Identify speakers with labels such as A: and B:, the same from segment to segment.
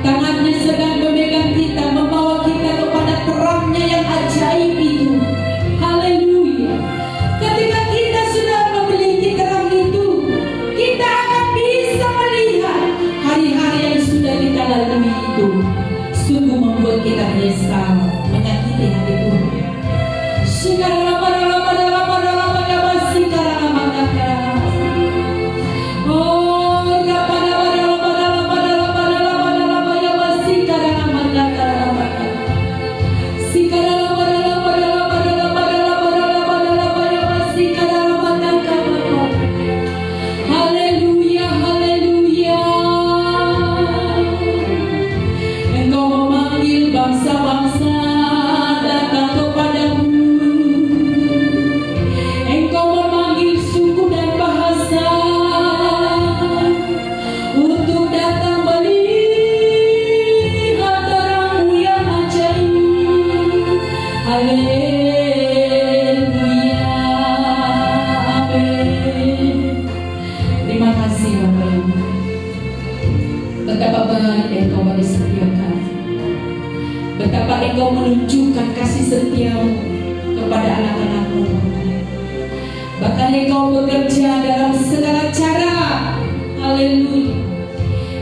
A: Tangannya sedang memegang kita, membawa kita kepada terangnya yang ajaib itu. Haleluya. Ketika kita sudah memiliki terang itu, kita akan bisa melihat hari-hari yang sudah kita lalui itu sungguh membuat kita menyesal, menyakiti hati Tuhan. Betapa Engkau menunjukkan kasih setiamu kepada anak-anak-Mu. Bahkan Engkau bekerja dalam segala cara. Haleluya.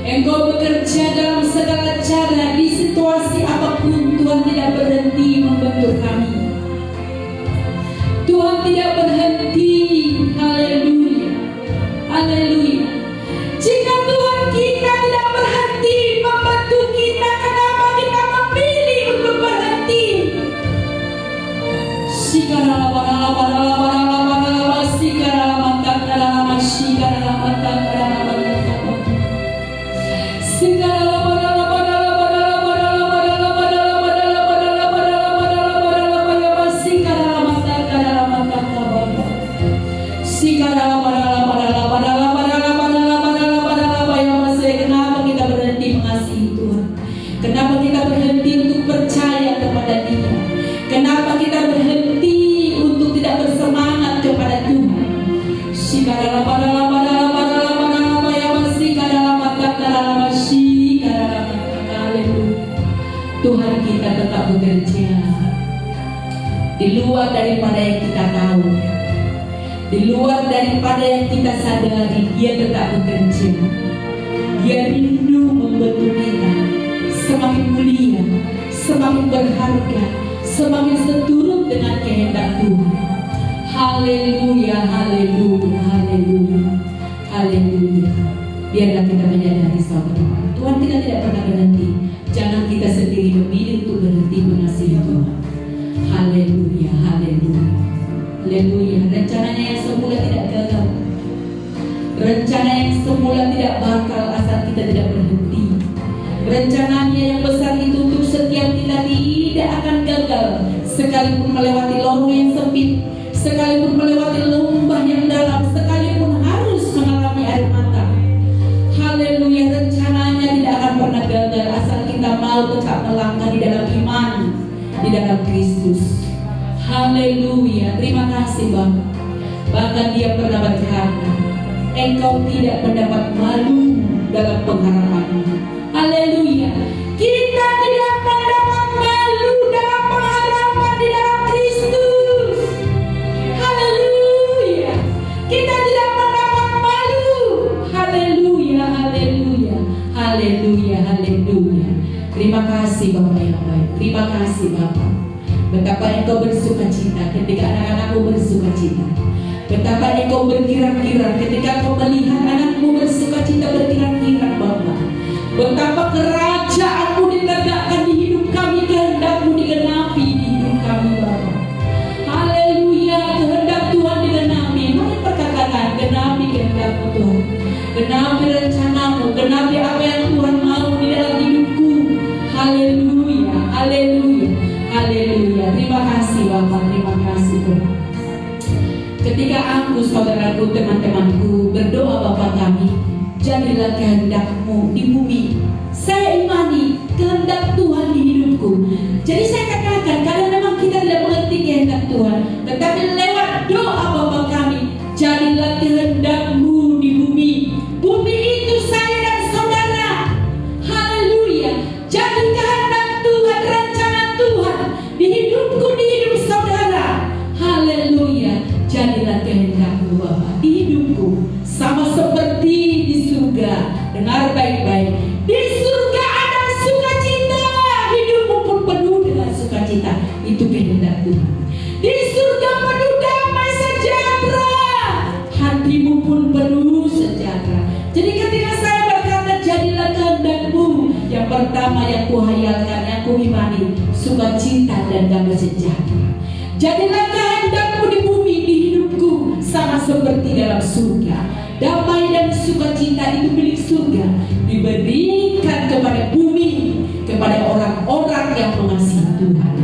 A: Engkau bekerja dalam segala cara, di situasi apapun Tuhan tidak berhenti membentuk kami. Tuhan tidak berhenti. Haleluya. Haleluya. Jika Tuhan kita tidak berhenti membantu kita, kenapa kita memilih untuk berhenti? Kenapa kita berhenti untuk percaya kepada Dia? Kenapa kita berhenti untuk tidak bersemangat kepada Tuhan? Tuhan kita tetap bekerja di luar daripada yang kita tahu, di luar daripada yang kita sadari. Dia tetap bekerja. Dia rindu membentuk kita semakin mulia, semakin berharga, semakin seturut dengan kehendak Tuhan. Haleluya, haleluya, haleluya, haleluya. Biarlah kita menyadari sahabat Tuhan kita tidak pernah berhenti. Jangan kita sendiri memilih untuk berhenti mengasihi Tuhan. Haleluya, haleluya, haleluya. Rencananya yang semula tidak gagal, rencana yang semula tidak batal asal kita tidak berhenti. Rencananya yang besar itu untuk setiap kita tidak akan gagal, sekalipun melewati lorong yang sempit, sekalipun melewati lembah yang dalam, sekalipun harus mengalami air mata. Haleluya, rencananya tidak akan pernah gagal asal kita mau tetap melangkah di dalam iman, di dalam Kristus. Haleluya, terima kasih Bapa. Bahkan Dia pernah berkata, engkau tidak mendapat malu dalam pengharapanmu. Haleluya, kita tidak mendapat malu dalam pengharapan di dalam Kristus. Haleluya, kita tidak mendapat malu. Haleluya, haleluya, haleluya, haleluya. Terima kasih Bapak yang baik. Terima kasih Bapak. Betapa engkau bersuka cita ketika anak-anakmu bersuka cita. Betapa engkau berkira-kira ketika engkau melihat anakmu bersuka cita berkira-kira Bapa. Betapa kerajaanmu ditegakkan di hidup kami, kehendakmu digenapi di hidup kami Bapa. Haleluya, kehendak Tuhan digenapi. Mari perkatakan, genapi kehendakmu Tuhan, genapi rencanamu, genapi apa yang Tuhan mau di dalam hidupku. Haleluya, haleluya, haleluya. Terima kasih Bapa, terima kasih Tuhan. Ketika aku, saudaraku, teman-temanku berdoa Bapa kami, jadilah kehendak-Mu di bumi. Saya imani kehendak Tuhan di hidupku. Jadi saya katakan, kadang memang kita tidak mengerti kehendak Tuhan, tetapi lewat doa Bapa kami, jadilah kehendak-Mu di bumi. Bumi itu saya dan saudara. Haleluya. pertama yang kuhayalkan, yang kuimani, sukacita dan damai sejahtera. Jadilah kehendakmu di bumi, di hidupku, sama seperti dalam surga. Damai dan sukacita itu milik surga, diberikan kepada bumi, kepada orang-orang yang mengasihi Tuhan.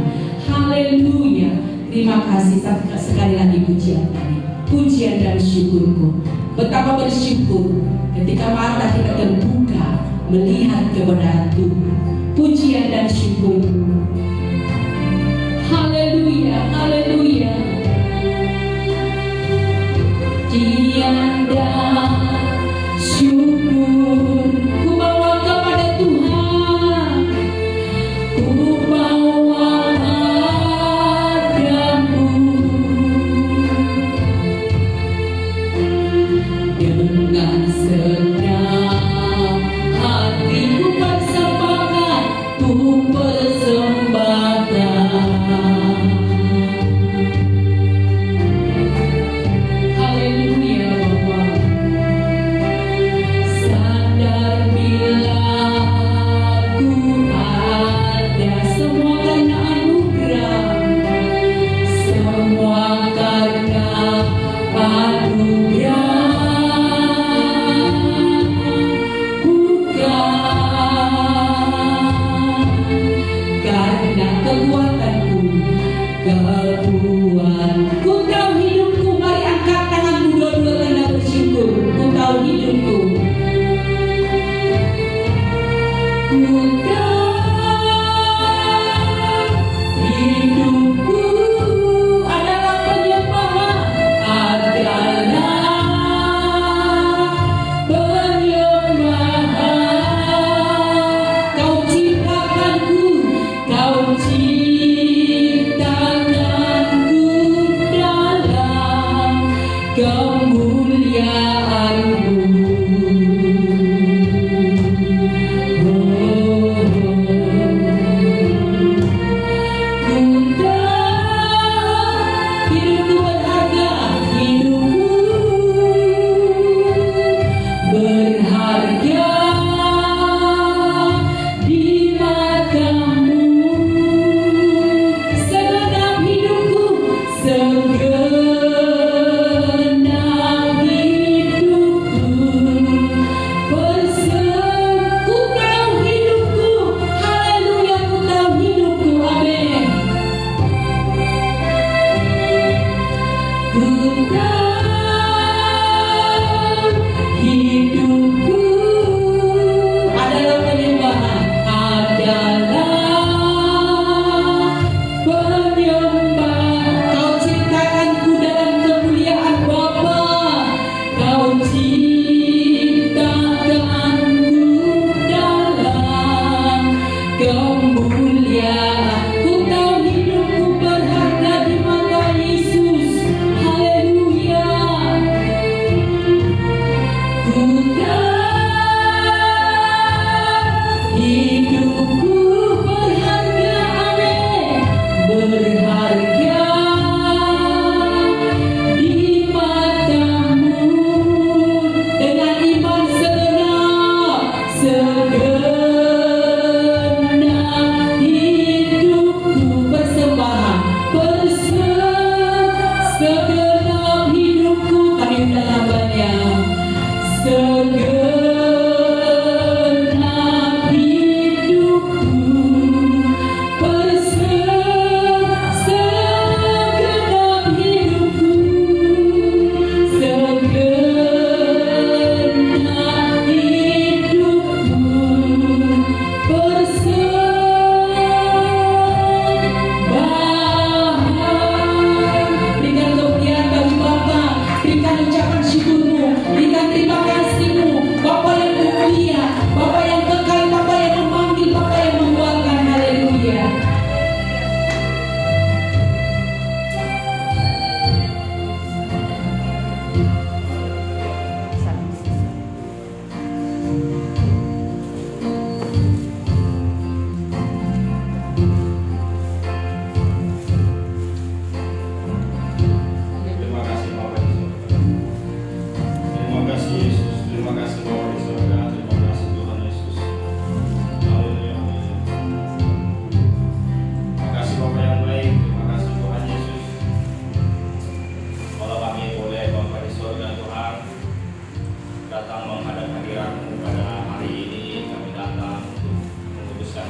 A: Haleluya. Terima kasih sekali lagi pujian kami, pujian dan syukurku. Betapa bersyukur ketika mata kita terbuka melihat kebenaran Tuhan. Pujian dan syukurku. Haleluya, haleluya. Tiada syukur ku bawa kepada Tuhan, ku bawa padamu dengan senang hati ku persembahkan, ku persembahkan. Haleluya Bapa. Sadar bila ku ada semua karena anugerah, semua karena anugerah. Karena kekuatanku, kekuatanku tahu hidupku. Mari angkat tanganmu dua-dua tanda bersyukur. Ku tahu hidupku, ku tahu hidupku adalah penyembahan, adalah penyembahan. Kau ciptakanku, kau ciptakanku dalam kemuliaan-Mu. Ku tahu hidupku berharga, hidupku berharga di mata-Mu. Segenap hidupku, segenap hidupku ku tahu hidupku. Haleluya, ku tahu hidupku. Amin. Ku tahu hidupku adalah penyembahan, adalah penyembahan. Kau ciptakanku dalam kemuliaan Bapa, Kau ciptakanku dalam kemuliaan. Ku tahu hidupku berharga di mata Yesus. Haleluya. Ku tahu hidupku berharga. Amin. Berharga di mata-Mu. Dengan iman segenap hidupku persembahan, segenap hidupku. Kami undang hamba-Nya. Segenap hidupku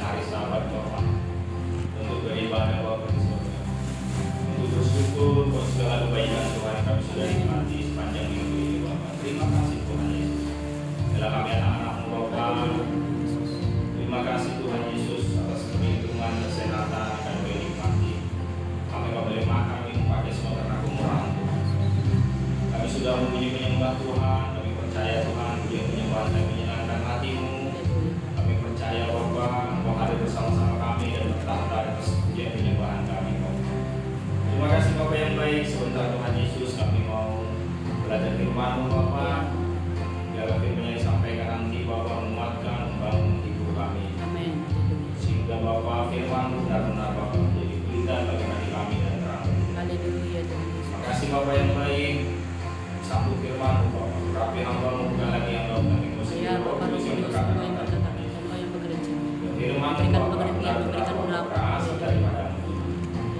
B: hari Sabat Bapak, untuk beribadah Bapak di surga, untuk bersyukur buat segala kebaikan Tuhan kami sudah nikmati sepanjang minggu ini Bapak. Terima kasih Tuhan Yesus. Bila kami anak-anak-Mu Bapak, terima kasih Tuhan Yesus atas perlindungan, kesehatan yang kami nikmati. Kami boleh makan, minum, pakai semua karena kemurahan Tuhan. Kami sudah memuji menyembah Tuhan, kami percaya Tuhan, puji penyembahan kami menyenangkan hati-Mu. Kami percaya Bapak, Engkau hadir bersama-sama kami dan bertahta atas pujian penyembahan kami Bapak. Terima kasih Bapak yang baik, sebentar Tuhan Yesus kami mau belajar firman-Mu Bapak. Biar firman yang disampaikan nanti Bapak menguatkan, membangun hidup kami.
A: Amin.
B: Sehingga Bapak firman-Mu benar-benar Bapak menjadi pelita bagi hati kami dan terang.
A: Haleluya Tuhan Yesus.
B: Terima kasih Bapak yang baik. Sambut firman-Mu Bapak. Rapi hamba-Mu bukan lagi yang laut kami musik.
A: Ya Bapak
B: Tulis yang
A: Yesus,
B: berkata
A: Engkau yang berkata, Engkau yang bekerja.
B: firman-Mu
A: Berikan
B: Bapak
A: pengertian,
B: benar-benar
A: berikan
B: Bapak
A: urapan.
B: berasal daripada-Mu.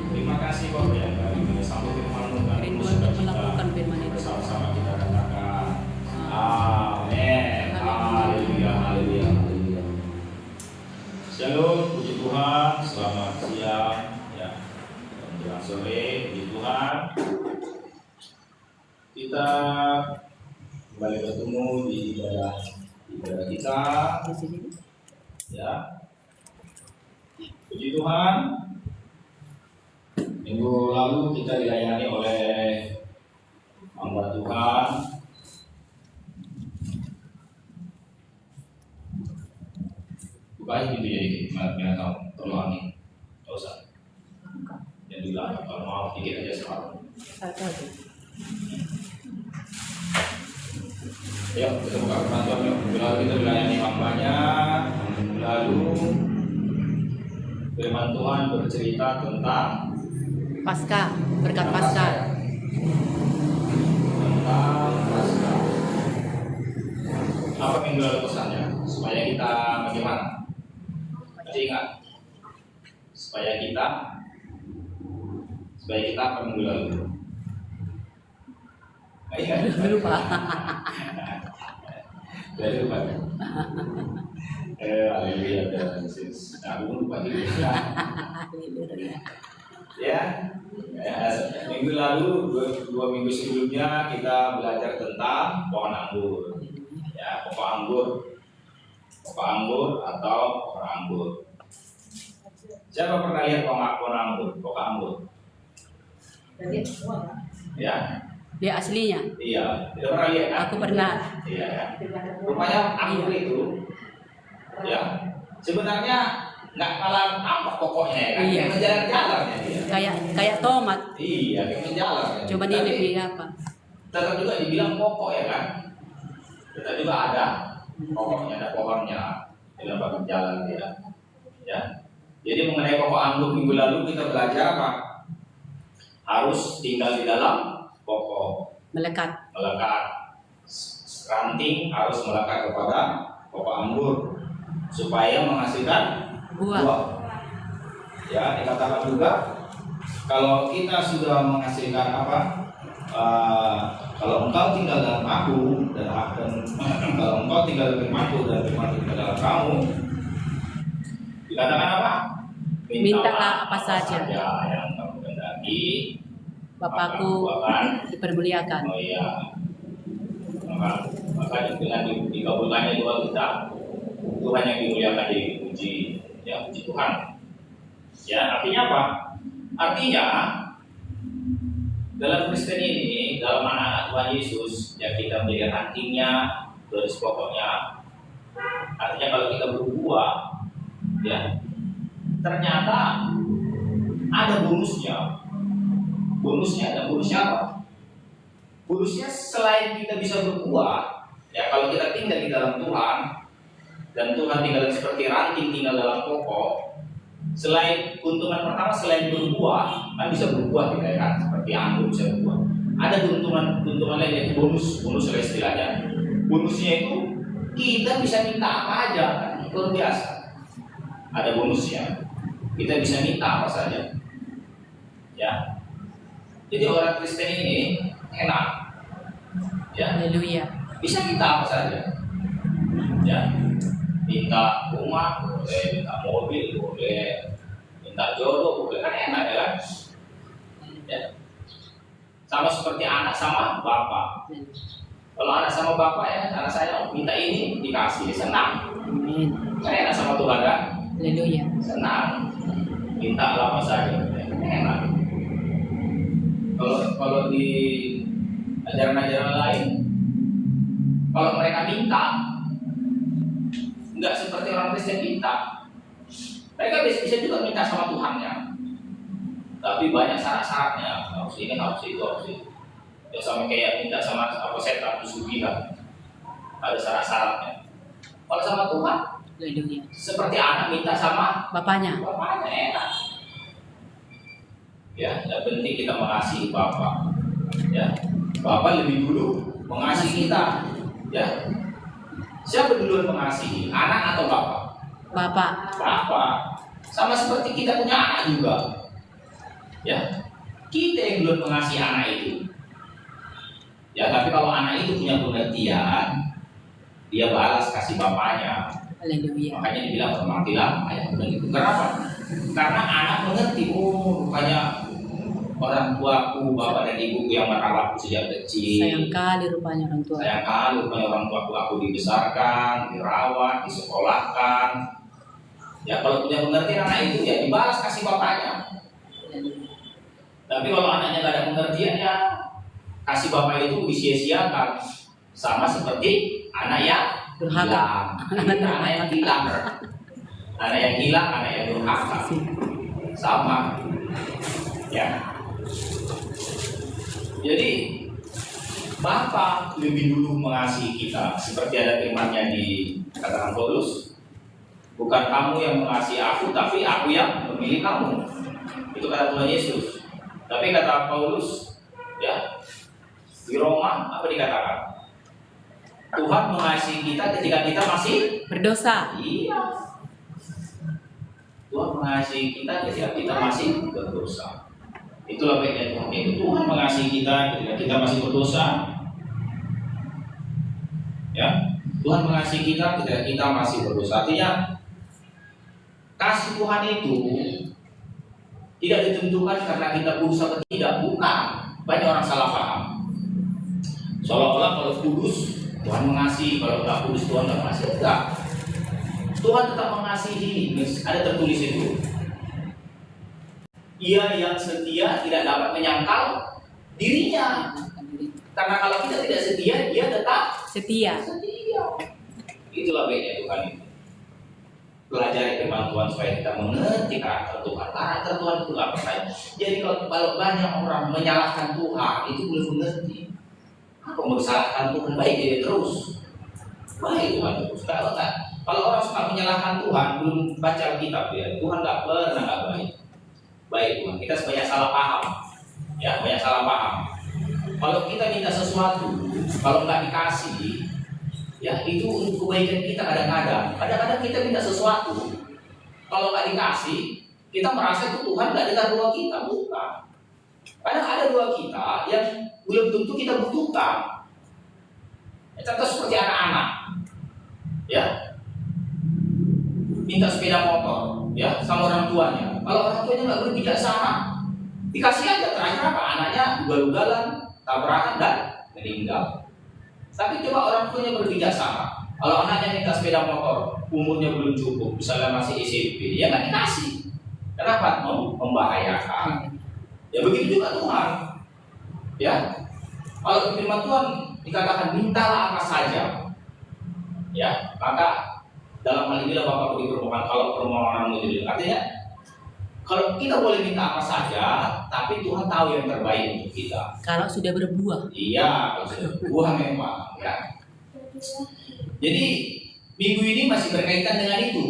B: Terima kasih Bapak yang baik. Sambut firman-Mu dan
A: Rindu
B: terus
A: untuk
B: kita
A: melakukan firman itu.
B: bersama-sama kita katakan amin. Haleluya, haleluya, haleluya. Shalom, puji Tuhan. Selamat siang ya. Menjelang sore, puji Tuhan. Kita kembali bertemu di ibadah kita
A: Di sini.
B: ya. Puji Tuhan. Minggu lalu kita dilayani oleh hamba Tuhan baik itu jadi gimana tahu tolong angin nggak usah yang di belakang kalau mau dikit aja selalu. Yuk kita buka penonton yuk. Minggu lalu kita dilayani hambanya. Minggu lalu firman Tuhan bercerita tentang
A: Pasca, berkat Pasca.
B: Tentang Pasca. Apa minggu lalu pesannya? Supaya kita bagaimana? Masih ingat? Supaya kita apa minggu lalu? Nggak ingat?
A: Lupa.
B: Dari lupa. Haleluya dan Yesus. Aku pun lupa juga. Ya, minggu lalu dua minggu sebelumnya kita belajar tentang pohon anggur. Ya, pokok anggur atau pohon anggur. Siapa pernah lihat pohon anggur? Pokok anggur? Ya,
A: Dia aslinya.
B: iya. Tidak pernah lihat? Kan?
A: Aku pernah.
B: Iya. Rupanya anggur itu, ya, sebenarnya nggak kalah apa pokoknya ya kan?
A: Iya.
B: Menjalar-jalar ya dia.
A: Kayak tomat.
B: Iya, kayak menjalar. Ya.
A: Coba
B: Tapi
A: dia apa?
B: tetap juga dibilang pokok ya kan? Tetap juga ada pokoknya, ada pohonnya dalam bagian jalan dia. Ya. Jadi mengenai pokok anggur minggu lalu kita belajar apa? Harus tinggal di dalam pokok.
A: Melekat.
B: Ranting harus melekat kepada pokok anggur supaya menghasilkan buah. Ya, dikatakan juga kalau kita sudah menghasilkan apa? Kalau engkau tinggal dalam aku dan kalau engkau tinggal dalam aku dan firman tinggal dalam kamu, dikatakan apa?
A: Mintalah apa saja
B: yang kamu kehendaki,
A: Bapakku dipermuliakan.
B: Oh iya. Maka dengan dikabulkannya doa kita, Tuhan yang dimuliakan dipuji, ya puji Tuhan. Ya, artinya apa? Artinya dalam Kristen ini, dalam anak-anak Tuhan Yesus, ya kita menjadi rantingnya, garis pokoknya. Artinya kalau kita berbuah, ya ternyata ada bonusnya. Bonusnya apa? Bonusnya selain kita bisa berbuah, ya kalau kita tinggal di dalam Tuhan dan Tuhan tinggal seperti ranting tinggal dalam pokok, selain keuntungan pertama selain berbuah, kan bisa berbuah kita kan seperti anggur bisa berbuah. Ada keuntungan lain yaitu bonus istilahnya. Bonusnya itu kita bisa minta apa aja, kan? Luar biasa. Ada bonusnya. Kita bisa minta apa saja. Ya. Jadi orang Kristen ini enak, ya.
A: Haleluya.
B: Bisa minta apa saja, ya. Minta rumah boleh, minta mobil minta jodoh, bukan kan enak ya kan? Ya. Sama seperti anak sama bapak. Kalau anak sama bapak ya, anak saya minta ini dikasih, senang.
A: Amin.
B: Saya enak sama Tuhan kan?
A: Haleluya.
B: Senang. Minta apa saja, enak. Kalau di ajaran-ajaran lain, kalau mereka minta, nggak seperti orang Kristen minta. Mereka bisa juga minta sama Tuhannya, tapi banyak syarat-syaratnya. Harus ini, harus itu, harus itu. Ya sama kayak minta sama apa setan pesugihan, ada syarat-syaratnya. Kalau sama Tuhan,
A: Haleluya.
B: seperti anak minta sama
A: Bapaknya.
B: bapaknya, enak. Ya, yang penting kita mengasihi Bapak. Ya, Bapak lebih dulu mengasihi kita. Ya, siapa duluan mengasihi, anak atau bapak?
A: Bapak.
B: Bapak. Sama seperti kita punya anak juga. Ya, kita yang duluan mengasihi anak itu. Ya, tapi kalau anak itu punya pengertian, dia balas kasih bapaknya.
A: Haleluya.
B: Makanya dibilang hormatilah ayah dan ibu. Kenapa? Karena anak mengerti, oh rupanya orang tuaku, bapak dan ibuku yang merawatku sejak kecil.
A: Sayang kali rupanya orang tua.
B: Sayang kali rupanya orang tuaku, aku dibesarkan, dirawat, disekolahkan. Ya kalau punya pengertian anak itu ya dibalas kasih bapaknya. Tapi kalau anaknya nggak ada pengertian ya kasih bapak itu disia-siakan. Sama seperti anak yang hilang. Anak yang hilang. Anak yang hilang, anak yang durhaka. Sama. Ya. Jadi Bapa lebih dulu mengasihi kita, seperti ada firman-Nya di katakan Paulus, bukan kamu yang mengasihi aku, tapi aku yang memilih kamu. Itu kata Tuhan Yesus. Tapi kata Paulus, ya di Roma apa dikatakan? Tuhan mengasihi kita ketika kita masih
A: berdosa.
B: Iya. Tuhan mengasihi kita ketika kita masih berdosa. Itulah baiknya Tuhan itu. Tuhan mengasihi kita ketika kita masih berdosa. Ya, Tuhan mengasihi kita ketika kita masih berdosa. Artinya kasih Tuhan itu tidak ditentukan karena kita berusaha atau tidak. Bukan. Banyak orang salah paham. Seolah-olah kalau kudus Tuhan mengasihi, kalau nggak kudus Tuhan nggak mengasihi. Enggak. Tuhan tetap mengasihi. Ada tertulis itu. Ia yang setia tidak dapat menyangkal dirinya. Karena kalau kita tidak setia, dia tetap
A: Setia.
B: Itulah baiknya Tuhan itu. Pelajari firman Tuhan supaya kita mengerti karakter Tuhan. Karakter Tuhan itu apa saja. Jadi kalau banyak orang menyalahkan Tuhan, itu belum mengerti. Apa mau salahkan Tuhan? Baik jadi terus. Baik Tuhan terus. Kalau orang suka menyalahkan Tuhan, belum baca kitab ya. Tuhan nggak pernah nggak baik. Baik Tuhan, kita banyak salah paham. Ya, banyak salah paham. Kalau kita minta sesuatu, kalau nggak dikasih, ya itu untuk kebaikan kita kadang-kadang. Kadang-kadang kita minta sesuatu, kalau nggak dikasih, kita merasa itu Tuhan nggak dengar doa kita, bukan. Kadang ada doa kita yang belum tentu kita butuhkan. Ya, contoh seperti anak-anak, ya minta sepeda motor, ya sama orang tuanya. Kalau orang tuanya nggak berbijaksana, dikasih aja, terakhir apa? Anaknya ugal-ugalan, tabrakan dan meninggal. Tapi coba orang tuanya berbijaksana. Kalau anaknya minta sepeda motor, umurnya belum cukup, misalnya masih SMP, ya nggak dikasih. Kenapa? Membahayakan. Ya begitu juga Tuhan. Ya, kalau firman Tuhan dikatakan mintalah apa saja, ya maka dalam hal inilah Bapak beri permohonan kalau permohonanmu itu. Artinya kalau kita boleh minta apa saja, tapi Tuhan tahu yang terbaik untuk kita.
A: Kalau sudah berbuah.
B: Iya, kalau sudah berbuah memang. Ya. Jadi minggu ini masih berkaitan dengan itu.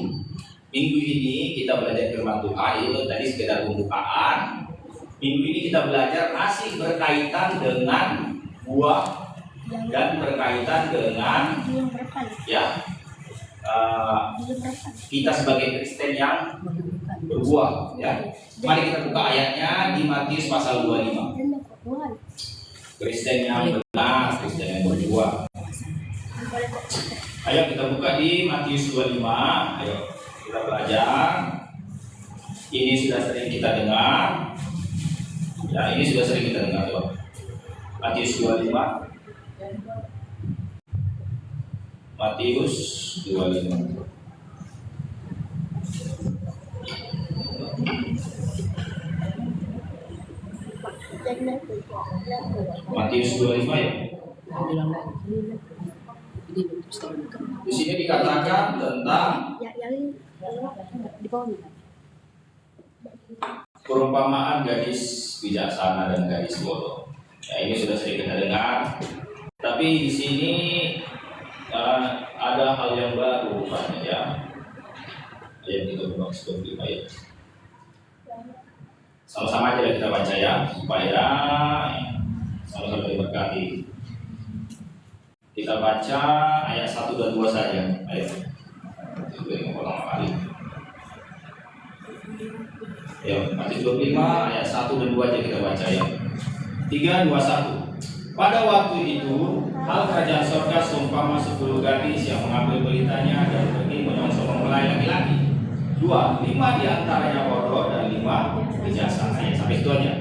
B: Minggu ini kita belajar firman Tuhan, itu tadi sekedar pembukaan. Minggu ini kita belajar masih berkaitan dengan buah dan berkaitan dengan ya kita sebagai Kristen yang berbuah. Ya. Mari kita buka ayatnya di Matius pasal 25. Kristen yang benar, Kristen yang berbuah. Ayo kita buka di Matius 25. Ayo kita belajar. Ini sudah sering kita dengar. Ya, ini sudah sering kita dengar, coba. Matius 25. Matius 25. Matius 25 ya. Di sini dikatakan tentang perumpamaan gadis bijaksana dan gadis bodoh. Ya, ini sudah sering kita dengar. Tapi di sini ada hal yang baru rupanya ya. Ayat 13-25 ya. Sama-sama aja kita baca ya, supaya sama-sama diberkati. Kita baca ayat 1 dan 2 saja. Ayo. Ya, Matius 25 ayat 1 dan 2 aja kita baca ya. 3, 2, 1. Pada waktu itu, hal kerajaan surga seumpama 10 gadis yang mengambil beritanya dan pergi menyongsong mempelai laki-laki. 2, 5 diantaranya bodoh dan 5 bijaksana. Ya, sampai itu aja.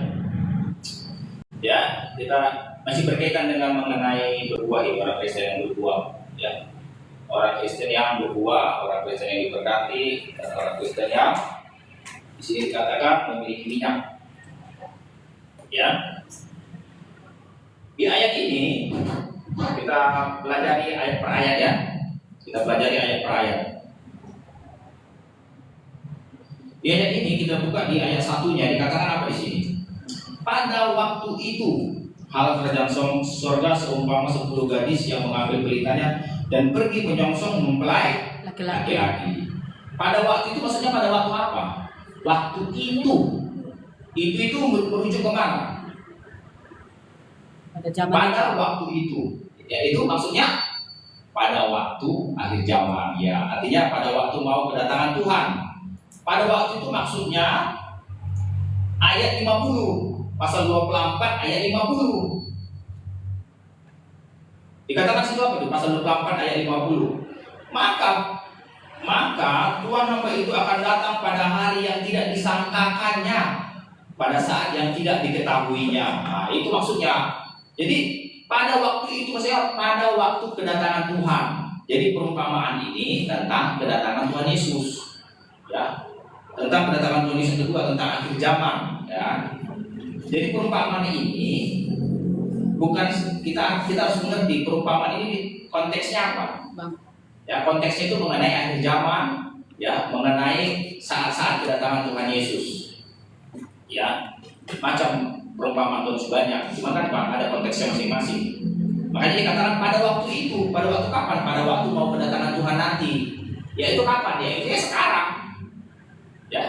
B: Ya, kita masih berkaitan dengan mengenai berbuah, orang Kristen yang berbuah. Ya, orang Kristen yang berbuah, orang Kristen yang diberkati, dan orang Kristen yang di sini dikatakan memiliki minyak. Ya, di ayat ini kita pelajari ayat per ayat ya. Kita pelajari ayat per ayat. Di ayat ini kita buka di ayat 1-nya, dikatakan apa di sini? Pada waktu itu, hal kerajaan surga seumpama 10 gadis yang mengambil beritanya dan pergi menyongsong mempelai laki-laki. Pada waktu itu maksudnya pada waktu apa? Waktu itu merujuk kemana? Pada waktu itu, yaitu maksudnya pada waktu akhir zaman ya. Artinya pada waktu mau kedatangan Tuhan. Pada waktu itu maksudnya ayat 50, pasal 24 ayat 50. Dikatakan situ apa itu? Pasal 24 ayat 50. Maka Tuhan hamba itu akan datang pada hari yang tidak disangkakannya, pada saat yang tidak diketahuinya. Nah, itu maksudnya. Jadi pada waktu itu maksudnya pada waktu kedatangan Tuhan. Jadi perumpamaan ini tentang kedatangan Tuhan Yesus. Ya. Tentang kedatangan Tuhan Yesus kedua, tentang akhir zaman ya. Jadi perumpamaan ini bukan kita harus mengerti perumpamaan ini konteksnya apa? Ya, konteksnya itu mengenai akhir zaman ya, mengenai saat-saat kedatangan Tuhan Yesus. Ya, macam perumpamaan Tuhan banyak, cuma kan Pak, ada konteksnya masing-masing. Makanya dikatakan pada waktu itu, pada waktu kapan? Pada waktu mau kedatangan Tuhan nanti. Ya itu kapan? Ya itu sekarang. Ya,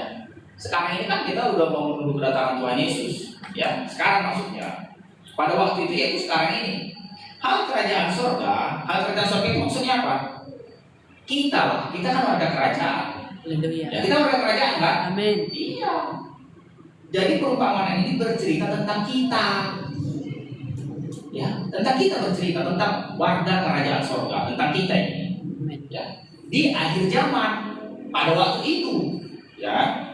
B: sekarang ini kan kita udah mau menunggu kedatangan Tuhan Yesus. Ya, sekarang maksudnya. Pada waktu itu yaitu sekarang ini. Hal kerajaan surga itu maksudnya apa? Kita kan warga kerajaan. Ya, kita warga kerajaan kan?
A: Amin.
B: Iya. Jadi perumpamaan ini bercerita tentang kita. Ya, tentang kita bercerita tentang warga kerajaan surga, tentang kita ini. Ya, di akhir zaman pada waktu itu. Ya,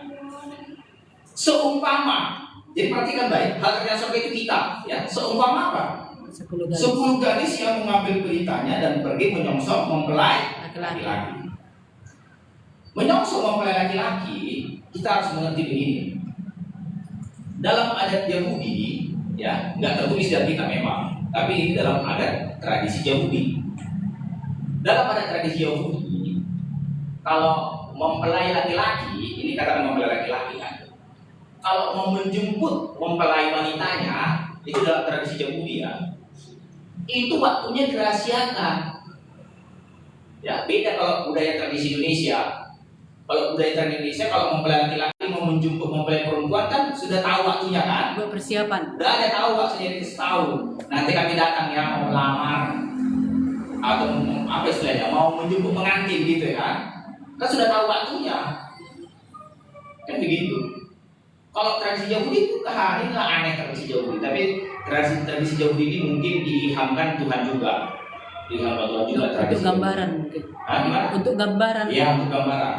B: seumpama, jadi perhatikan baik, hal kerjaan surga itu kita, ya, seumpama apa? 10 gadis yang mengambil beritanya dan pergi menyongsong mempelai laki-laki. Menyongsong mempelai laki-laki, kita harus mengerti begini. Dalam adat Yahudi, ya, nggak tertulis di Alkitab memang, tapi ini dalam adat tradisi Yahudi. Dalam adat tradisi Yahudi, kalau mempelai laki-laki, ini katakan mempelai laki-laki kan. Kalau mau menjemput mempelai wanitanya, itu dalam tradisi Yahudi ya, itu waktunya dirahasiakan. Ya, beda kalau budaya tradisi Indonesia. Kalau budaya tradisi Indonesia, kalau mempelai laki-laki mau menjemput mempelai perempuan kan sudah tahu waktunya kan?
A: Buat persiapan.
B: Udah ada tahu waktunya, itu setahun. Nanti kami datang ya mau melamar atau apa istilahnya, mau menjemput pengantin gitu ya. Kan sudah tahu waktunya. Kan begitu. Kalau tradisi Yahudi itu ini nggak aneh tradisi Yahudi, tapi tradisi Yahudi ini mungkin diilhamkan Tuhan juga. Diilhamkan Tuhan juga tradisi.
A: Untuk gambaran mungkin.
B: Gimana?
A: Untuk gambaran.
B: Iya, untuk gambaran.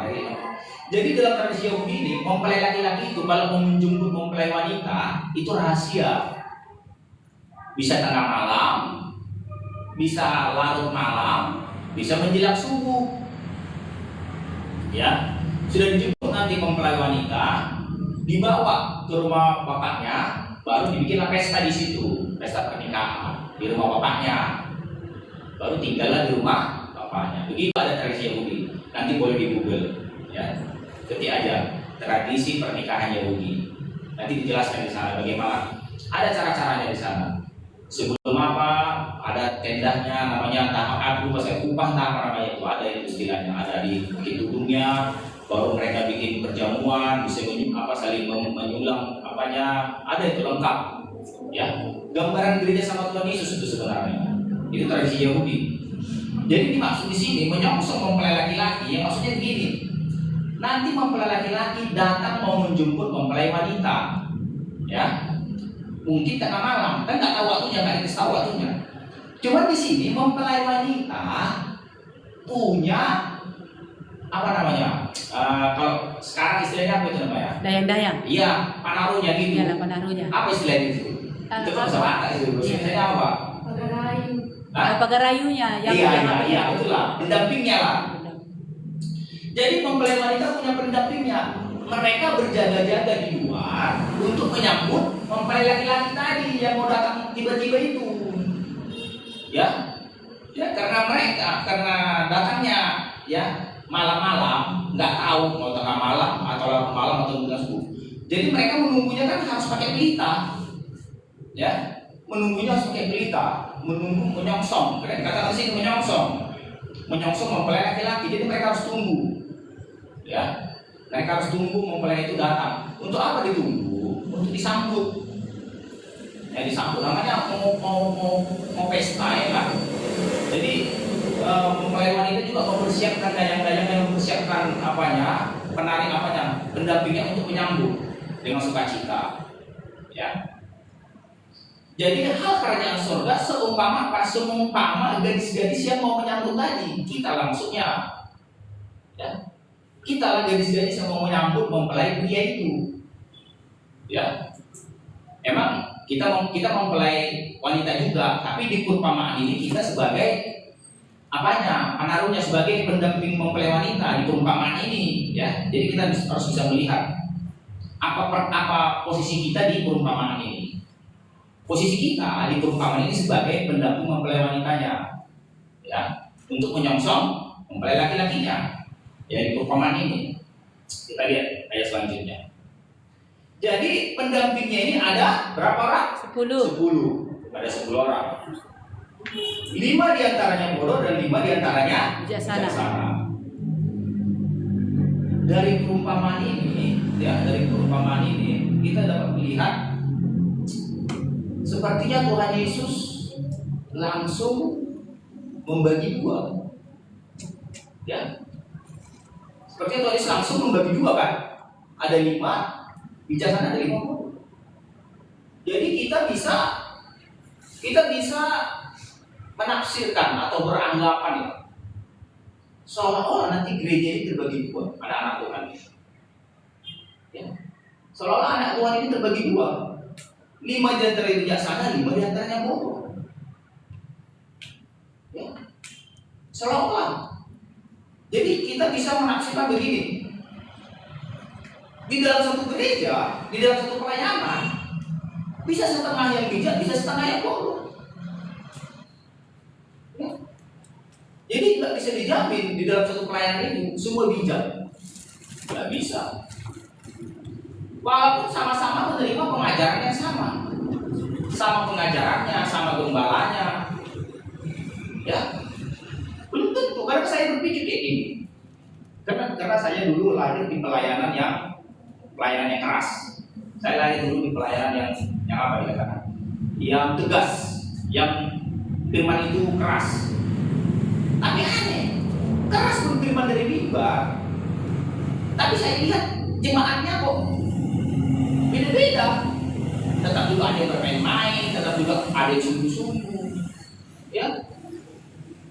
B: Jadi dalam tradisi Yahudi ini, mempelai laki-laki itu kalau mau menjemput mempelai wanita itu rahasia. Bisa tengah malam, bisa larut malam, bisa menjelang subuh. Ya, sudah dijemput nanti mempelai wanita, dibawa ke rumah bapaknya, baru dibikinlah pesta di situ, pesta pernikahan di rumah bapaknya. Baru tinggallah di rumah bapaknya. Begitu ada tradisi Yahudi. Nanti boleh di Google, ya. Ketik aja tradisi pernikahan Yahudi. Nanti dijelaskan di sana bagaimana. Ada cara-caranya di sana. Sebelum apa? Ada tendanya namanya tahap aku pasal upah tahap namanya itu ada itu istilahnya. Ada di bikin tudungnya. Baru mereka bikin perjamuan, bisa saling menyulam apanya. Ada itu lengkap. Ya, gambaran gereja sama Tuhan Yesus itu sebenarnya. Itu tradisi Yahudi. Jadi dimaksud di sini menyongsong mempelai laki-laki. Yang maksudnya begini. Nanti mempelai laki-laki datang mau menjemput mempelai wanita, ya, mungkin tengah malam, kan nggak tahu waktunya, nggak dikasih tahu waktunya. Cuma di sini mempelai wanita punya apa namanya? Kalau sekarang istilahnya apa itu namanya?
C: Dayang-dayang.
B: Iya, panarunya gitu.
C: Iya, panarunya.
B: Apa istilah itu? Itu kan bahasa Batak itu. Istilahnya apa?
C: Pagar rayunya.
B: Iya, itulah pendampingnya lah. Jadi mempelai wanita punya pendampingnya. Mereka berjaga-jaga di luar untuk menyambut mempelai laki-laki tadi yang mau datang tiba-tiba itu. Ya, karena datangnya ya malam-malam, nggak tahu mau tengah malam atau larut malam atau bukan subuh. Jadi mereka menunggunya kan harus pakai pelita. Ya, menunggunya harus pakai pelita, menunggu menyongsong. Kata sini menyongsong mempelai laki-laki. Jadi mereka harus tunggu. Ya, mereka harus tunggu mempelai itu datang. Untuk apa ditunggu? Untuk disambut. Ya, disambut namanya mau pesta ya kan. Jadi mempelai wanita juga mempersiapkan dayang-dayang yang mempersiapkan penari pendampingnya untuk menyambut dengan sukacita. Ya. Jadi hal kerajaan surga seumpama gadis-gadis yang mau menyambut tadi. Kita lah maksudnya. Ya. Kita lah gadis-gadis yang mau menyambut mempelai pria itu. Ya. Emang kita mempelai wanita juga, tapi di perumpamaan ini kita sebagai penaruhnya sebagai pendamping mempelai wanita di perumpamaan ini, ya. Jadi kita harus bisa melihat apa posisi kita di perumpamaan ini. Posisi kita di perumpamaan ini sebagai pendamping mempelai wanitanya, ya, untuk menyongsong mempelai laki-lakinya, ya, di perumpamaan ini. Kita lihat ayat selanjutnya. Jadi pendampingnya ini ada berapa orang? 10. Ada 10 orang. 5 diantaranya bodoh dan 5 diantaranya bijaksana. Dari perumpamaan ini, kita dapat melihat sepertinya Tuhan Yesus langsung membagi dua. Ya. Sepertinya Tuhan Yesus langsung membagi dua kan? Ada 5 bijaksana, ada 5 bodoh. Jadi kita bisa menafsirkan atau beranggapan ya, seolah-olah nanti gereja ini terbagi dua, anak-anak Tuhan ini. Ya. Seolah-olah anak Tuhan ini terbagi dua. 5 di antara bijaksana, 5 di antaranya bodoh. Ya. Seolah-olah. Jadi kita bisa menafsirkan begini. Di dalam satu gereja, di dalam satu pelayanan, bisa setengah yang bijak, bisa setengah yang bodoh. Ya. Jadi nggak bisa dijamin di dalam satu pelayanan itu semua bijak, nggak bisa. Walaupun sama-sama menerima pengajaran yang sama pengajarannya, sama gembalanya, ya, belum tentu. Karena saya berpikir kayak gini, karena saya dulu lahir di pelayanan yang keras. Saya lahir dulu di pelayanan yang apa dikatakan? Yang tegas, yang firman itu keras. Tapi aneh, keras berfirman dari mimbar. Tapi saya lihat jemaatnya kok beda-beda. Tetap juga ada yang bermain-main, tetap juga ada yang sungguh-sungguh. Ya.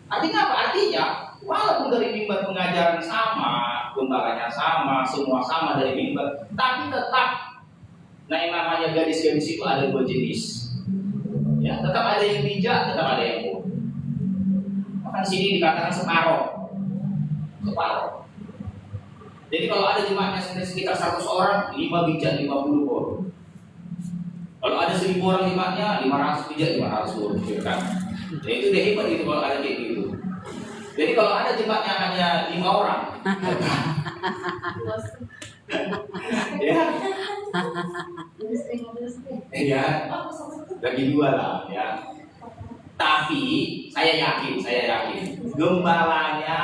B: Artinya apa? Artinya walaupun dari mimbar pengajaran sama, gembalanya sama, semua sama dari mimbar, tapi tetap, nah yang namanya gadis-gadis itu ada dua jenis. Ya, tetap ada yang bijak, tetap ada yang bodoh. Maka di sini dikatakan separuh. Jadi kalau ada jemaatnya sekitar 100 orang, 5 bijak, 50 bodoh. Kalau ada 1000 orang jemaatnya, 500 bijak, 500 bodoh. Kan? Nah, itu dia hebat itu kalau ada kayak gitu. Jadi kalau ada jemaatnya hanya 5 orang, ya, bagi 2 lah, ya. Tapi saya yakin, gembalanya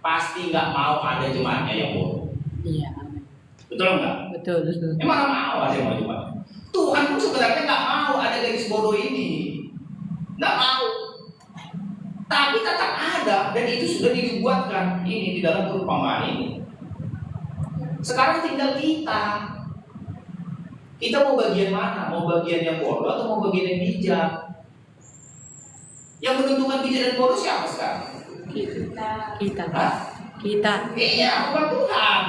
B: pasti nggak mau ada jemaatnya yang bodoh.
C: Iya.
B: Betul nggak?
C: Betul.
B: Emang nggak mau ada yang jemaat. Tuhan pun sebenarnya nggak mau ada gadis bodoh ini, nggak mau. Tapi tetap ada dan itu sudah dibuatkan ini di dalam perumpamaan ini. Sekarang tinggal kita. Kita mau bagian mana? Mau bagian yang bodoh atau mau bagian yang bijak? Yang menentukan bijak dan bodoh siapa sekarang?
C: Kita.
B: Hah?
C: Kita.
B: Iya, bukan Tuhan.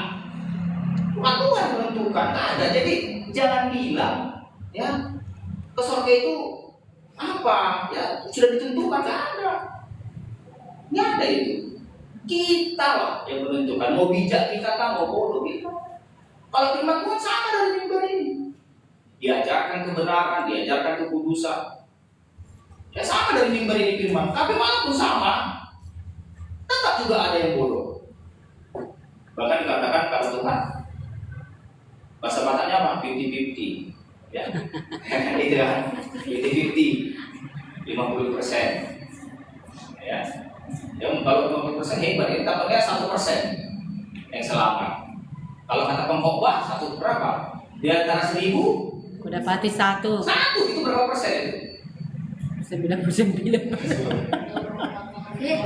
B: Bukan Tuhan menentukan. Nggak ada. Jadi jangan bilang, ya, ke surga itu apa? Ya sudah ditentukan, nggak ada. Nggak ada itu. Kita lah yang menentukan. Mau bijak kita kan, mau bodoh kita. Kalau firman Tuhan sama dari mimbar ini. Diajarkan kebenaran, diajarkan kekudusan. Ya sama dari mimbar ini firman. Tapi walaupun sama, tetap juga ada yang bodoh. Bahkan dikatakan kalau Tuhan, bahasa Bataknya apa? 50-50. Ya. Itu kan 50-50. 50%. Ya. Ya, kalau 50% hebat, ini dapatnya 1% yang selamat. Kalau kata pengkhotbah 1 berapa? Di antara 1000
C: Udah pati 1.
B: itu berapa persen?
C: 99%.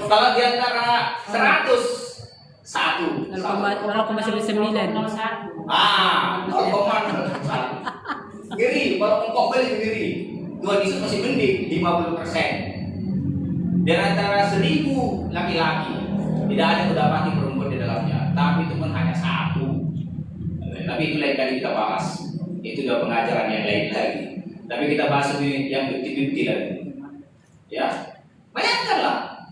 B: Kalau di antara 100 1
C: 0,99.
B: 0,1. Ngeri, kalau engkau beli ngeri. Tuhan Yesus masih mending 50%. Di antara 1000 laki-laki tidak ada yang mendapati perempuan di dalamnya, tapi Tuhan hanya 1. Tapi itu lain kali kita bahas. Itu udah pengajaran yang lain lagi. Tapi kita bahas ini yang 50-50 lagi. Ya, bayangkanlah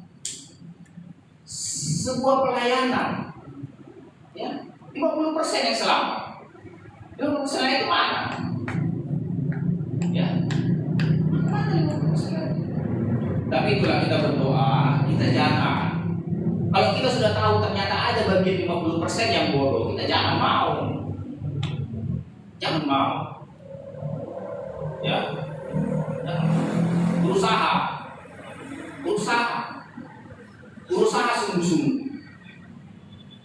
B: sebuah pelayanan, ya, 50% yang selamat. 50% lain itu mana? Ya, mana 50%? Tapi itulah kita berdoa, kita jangan. Kalau kita sudah tahu ternyata ada bagian 50% yang bodoh, kita jangan mau. Jangan mau. Ya. Berusaha sungguh-sungguh.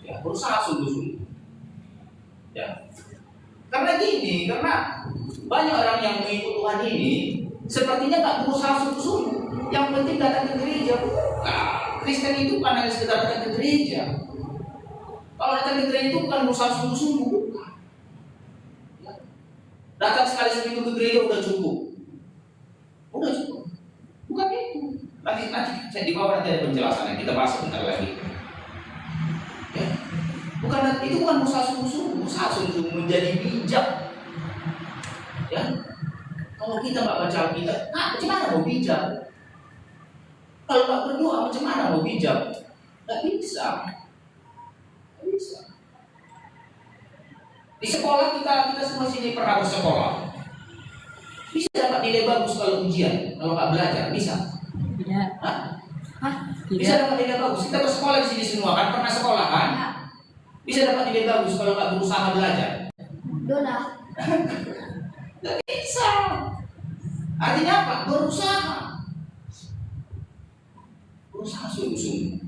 B: Ya, berusaha sungguh-sungguh. Ya. Karena banyak orang yang mengikut Tuhan ini sepertinya nggak berusaha sungguh-sungguh. Yang penting datang ke gereja. Nah, Kristen itu bukan hanya sekedar datang ke gereja. Kalau datang ke gereja itu bukan berusaha sungguh-sungguh, bukan. Datang sekali seminggu ke gereja udah cukup. Bukan itu. Nanti saya di bawah nanti ada penjelasannya. Kita bahas sebentar lagi. Ya. Itu bukan berusaha sungguh-sungguh menjadi bijak. Ya. Kalau kita nggak baca Alkitab, macam mana mau bijak? Kalau nggak berdoa, macam mana mau bijak? Nggak bisa. Di sekolah kita semua sini pernah bersekolah. Bisa dapat nilai bagus kalau ujian, kalau nggak belajar bisa.
C: Tidak.
B: Bisa dapat nilai bagus. Kita bersekolah di sini semua kan, pernah sekolah kan? Bisa dapat nilai bagus kalau nggak berusaha belajar. Nggak bisa. Artinya apa? Berusaha sungguh-sungguh.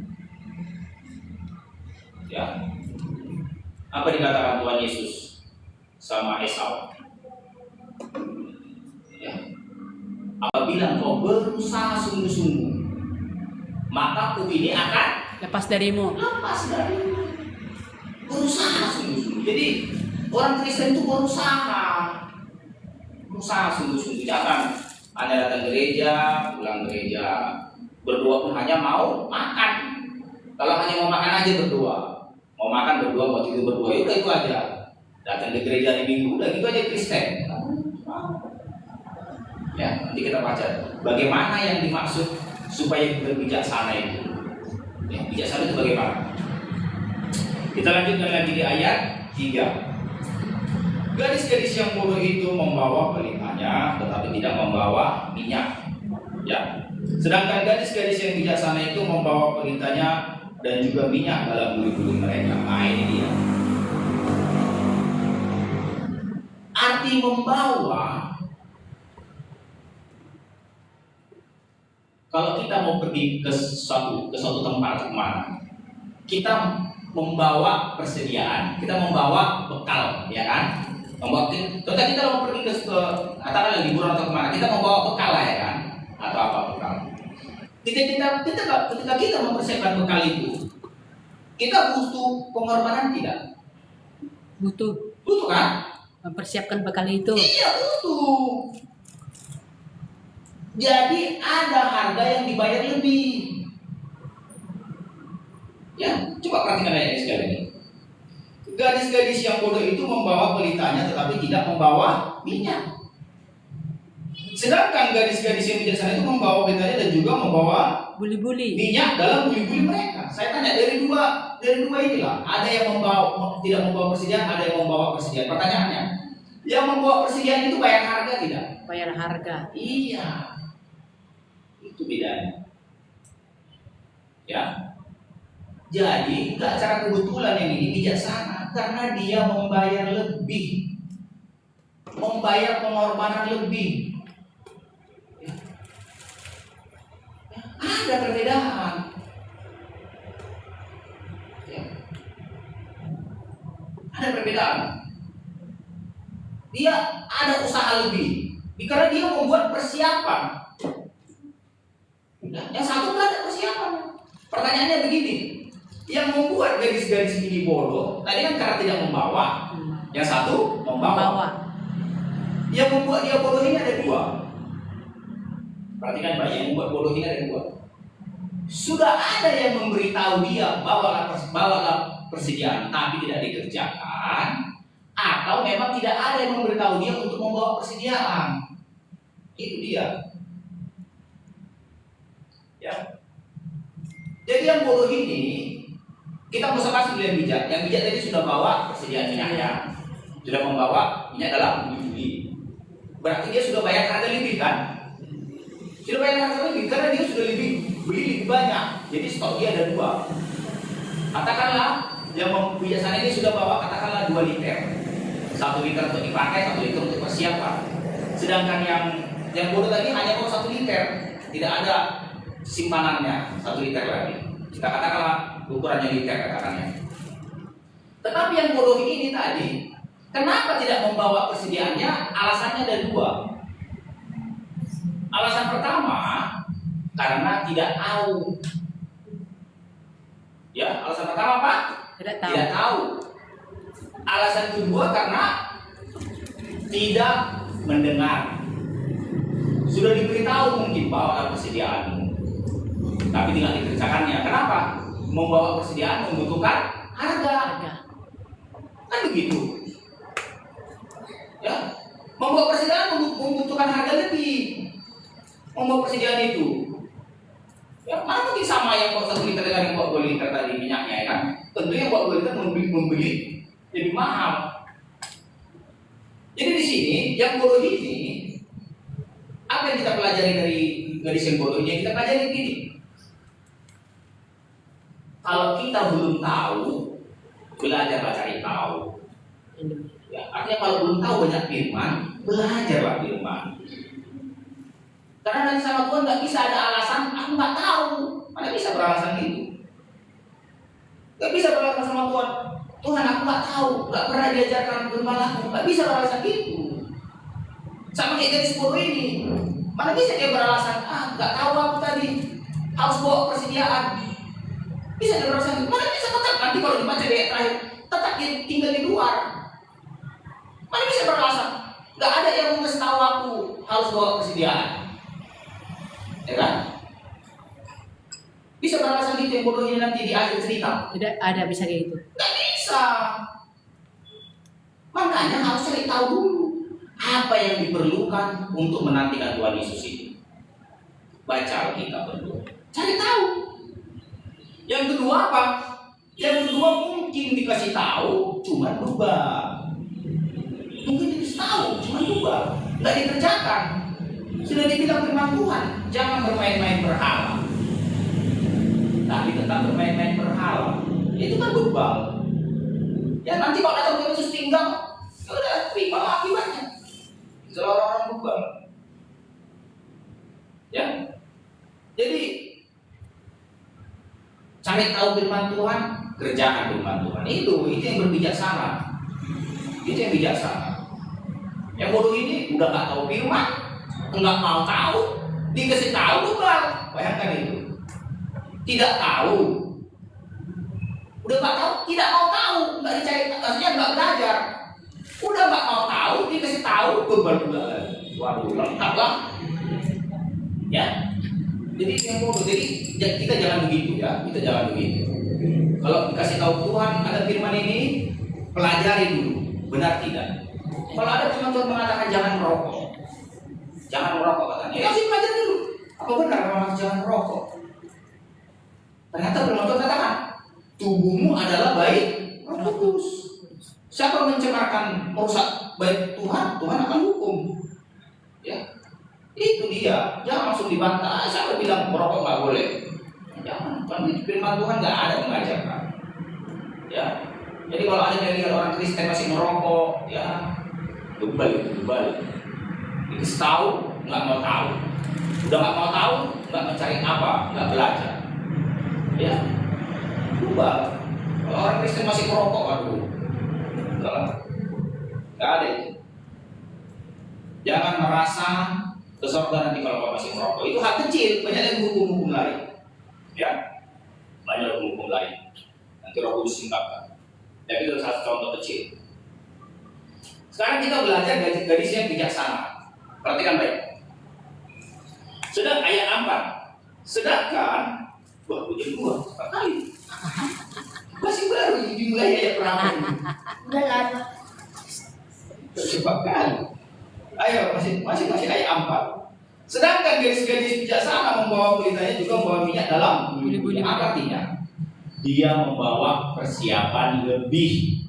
B: Ya. Apa dikatakan Tuhan Yesus sama Esau? Ya. Apabila kau berusaha sungguh-sungguh, maka kup ini akan
C: Lepas darimu.
B: Berusaha sungguh-sungguh. Jadi orang Kristen itu berusaha sungguh-sungguh. Jangan hanya datang gereja, pulang gereja, berdoa pun hanya mau makan. Kalau hanya mau makan aja berdoa, Mau makan berdua, mau tidur berdua, ya udah itu aja. Datang ke gereja di minggu, udah gitu aja Kristen. Ya, nanti kita baca bagaimana yang dimaksud supaya berbijaksana itu. Ya, bijaksana itu bagaimana? Kita lanjutkan lagi di ayat 3. Gadis-gadis yang bodoh itu membawa pelitanya, tetapi tidak membawa minyak. Ya. Sedangkan gadis-gadis yang bijaksana itu membawa pelitanya dan juga minyak dalam buli-buli mereka. Nah, ini dia. Arti membawa, kalau kita mau pergi ke suatu tempat kemana, kita membawa persediaan, kita membawa bekal, ya kan? Contoh kita mau pergi ke katakanlah liburan atau kemana, kita membawa bekal lah, ya kan? Atau apa bekal? Ketika kita mempersiapkan bekal itu, kita butuh pengorbanan tidak? Butuh kan?
C: Mempersiapkan bekal itu.
B: Iya, butuh. Jadi ada harga yang dibayar lebih. Ya, coba perhatikan ayat ini sekali lagi. Gadis-gadis yang bodoh itu membawa pelitanya tetapi tidak membawa minyak. Sedangkan gadis-gadis yang bijaksana itu membawa pelitanya dan juga membawa
C: Buli-buli.
B: minyak dalam buli-buli mereka. Saya tanya dari dua inilah, ada yang tidak membawa persediaan, ada yang membawa persediaan. Pertanyaannya, yang membawa persediaan itu bayar harga tidak?
C: Bayar harga.
B: Iya. Itu bedanya. Ya. Jadi nggak secara kebetulan yang ini bijaksana karena dia membayar lebih, membayar pengorbanan lebih. Ya. Ada perbedaan. Ya. Ada perbedaan. Dia ada usaha lebih, karena dia membuat persiapan. Nah, yang satu nggak ada persiapan. Pertanyaannya begini. Yang membuat gadis-gadis ini bodoh, tadi kan karena tidak membawa. Yang satu membawa. Yang membuat dia bodoh ini ada dua. Perhatikan baik, yang membuat bodoh ini ada dua. Sudah ada yang memberitahu dia bawalah persediaan, tapi tidak dikerjakan, atau memang tidak ada yang memberitahu dia untuk membawa persediaan. Itu dia. Ya. Jadi yang bodoh ini, kita mau kasih yang bijak. Yang bijak tadi sudah bawa persediaan minyaknya, sudah membawa minyak dalam buli. Berarti dia sudah bayar harga lebih kan? Sudah bayar harga lebih karena dia sudah beli lebih banyak. Jadi stok dia ada 2. Katakanlah yang bijaksana ini sudah bawa katakanlah 2 liter. 1 liter untuk dipakai, 1 liter untuk persiapan. Sedangkan yang bodoh tadi hanya bawa 1 liter, tidak ada simpanannya 1 liter lagi. Kita katakanlah ukurannya liter katakannya. Tetapi yang bodoh ini tadi, kenapa tidak membawa persediaannya? Alasannya ada 2. Alasan pertama, karena tidak tahu. Ya, alasan pertama apa? Tidak tahu. Alasan kedua karena tidak mendengar. Sudah diberitahu mungkin bawa persediaanmu, tapi tidak dikerjakannya. Kenapa? Membawa persediaan membutuhkan harga. Kan begitu. Ya, membawa persediaan membutuhkan harga lebih. Membawa persediaan itu, ya mana mungkin sama yang buat 1 liter dengan yang buat 2 liter tadi minyaknya, ya kan? Tentunya buat 2 liter membeli lebih mahal. Jadi di sini yang bodoh ini, apa yang kita pelajari dari gadis yang bodoh ini? Kita pelajari begini. Kalau kita belum tahu, belajarlah cari tahu. Ya, artinya kalau belum tahu banyak firman, belajarlah firman. Karena nanti sama Tuhan nggak bisa ada alasan, aku nggak tahu. Mana bisa beralasan gitu? Nggak bisa beralasan sama Tuhan. Tuhan aku nggak tahu, nggak pernah diajarkan firman aku, nggak bisa beralasan gitu. Sama kayak gadis bodoh ini, mana bisa dia beralasan? Nggak tahu aku tadi, harus bawa persediaan. Bisa dia beralasan? Mana bisa tetap nanti kalau dibaca di ayat terakhir, tetap dia tinggal di luar. Mana bisa beralasan? Nggak ada yang mengasih tahu aku harus bawa persediaan. Ya kan? Bisa beralasan gitu yang bodoh ini nanti di akhir cerita.
C: Tidak ada bisa kayak gitu.
B: Nggak bisa. Makanya harus cari tahu dulu apa yang diperlukan untuk menantikan Tuhan Yesus itu. Baca Alkitab berdoa, cari tahu. Yang kedua apa? Yang kedua mungkin dikasih tahu, cuma lupa. Mungkin dikasih tahu, cuma lupa, nggak dikerjakan. Sudah dibilang firman Tuhan, jangan bermain-main berhala. Tapi tetap bermain-main berhala. Itu kan bebal. Ya nanti kalau datang Tuhan Yesus tinggal, ya udah terima akibatnya. Kalau orang-orang bebal. Ya. Jadi cari tahu firman Tuhan, kerjakan firman Tuhan. Itu yang berbijaksana. Itu yang bijaksana. Yang bodoh ini udah nggak tahu firman, nggak mau tahu, dikasih tahu bebal. Bayangkan itu. Tidak tahu, udah nggak tahu, tidak mau tahu, nggak dicari, artinya nggak belajar. Udah nggak mau tahu, dikasih tahu bebal juga. Waduh, lengkap lah. Ya, jadi yang bodoh. Jadi kita jangan begitu ya, kita jangan begitu. Kalau dikasih tahu Tuhan ada firman ini, pelajari dulu, benar tidak. Kalau ada firman Tuhan mengatakan jangan merokok, jangan merokok katanya, ya harus pelajari dulu. Apa benar memang jangan merokok? Ternyata firman Tuhan katakan tubuhmu adalah baik Roh Kudus. Siapa mencemarkan merusak baik Tuhan, Tuhan akan hukum. Ya, itu dia. Jangan langsung dibantah. Siapa bilang merokok nggak boleh? Jangan. Firman Tuhan nggak ada mengajarkan. Ya. Jadi kalau ada yang lihat orang Kristen masih merokok, ya bebal. Dikasih tahu, nggak mau tahu. Udah nggak mau tahu, nggak mencari apa, nggak belajar. Ya, bebal. Kalau orang Kristen masih merokok, aduh, nggak ada itu. Jangan merasa ke surga nanti kalau masih merokok. Itu hal kecil, banyak yang hukum-hukum lain. Ya, banyak hukum lain. Nanti Roh Kudus singkapkan. Tapi itu satu contoh kecil. Sekarang kita belajar gadis yang bijaksana. Perhatikan baik. Sedang ayat 4. Sedangkan hujan 2 kali. Masih baru dimulai ayat pertama ini.
D: Udah lama.
B: Cepat kali. Ayo masih ayat 4. Sedangkan gadis-gadis bijaksana membawa pelitanya juga membawa minyak dalam buli-buli. Apa artinya? Dia membawa persiapan lebih,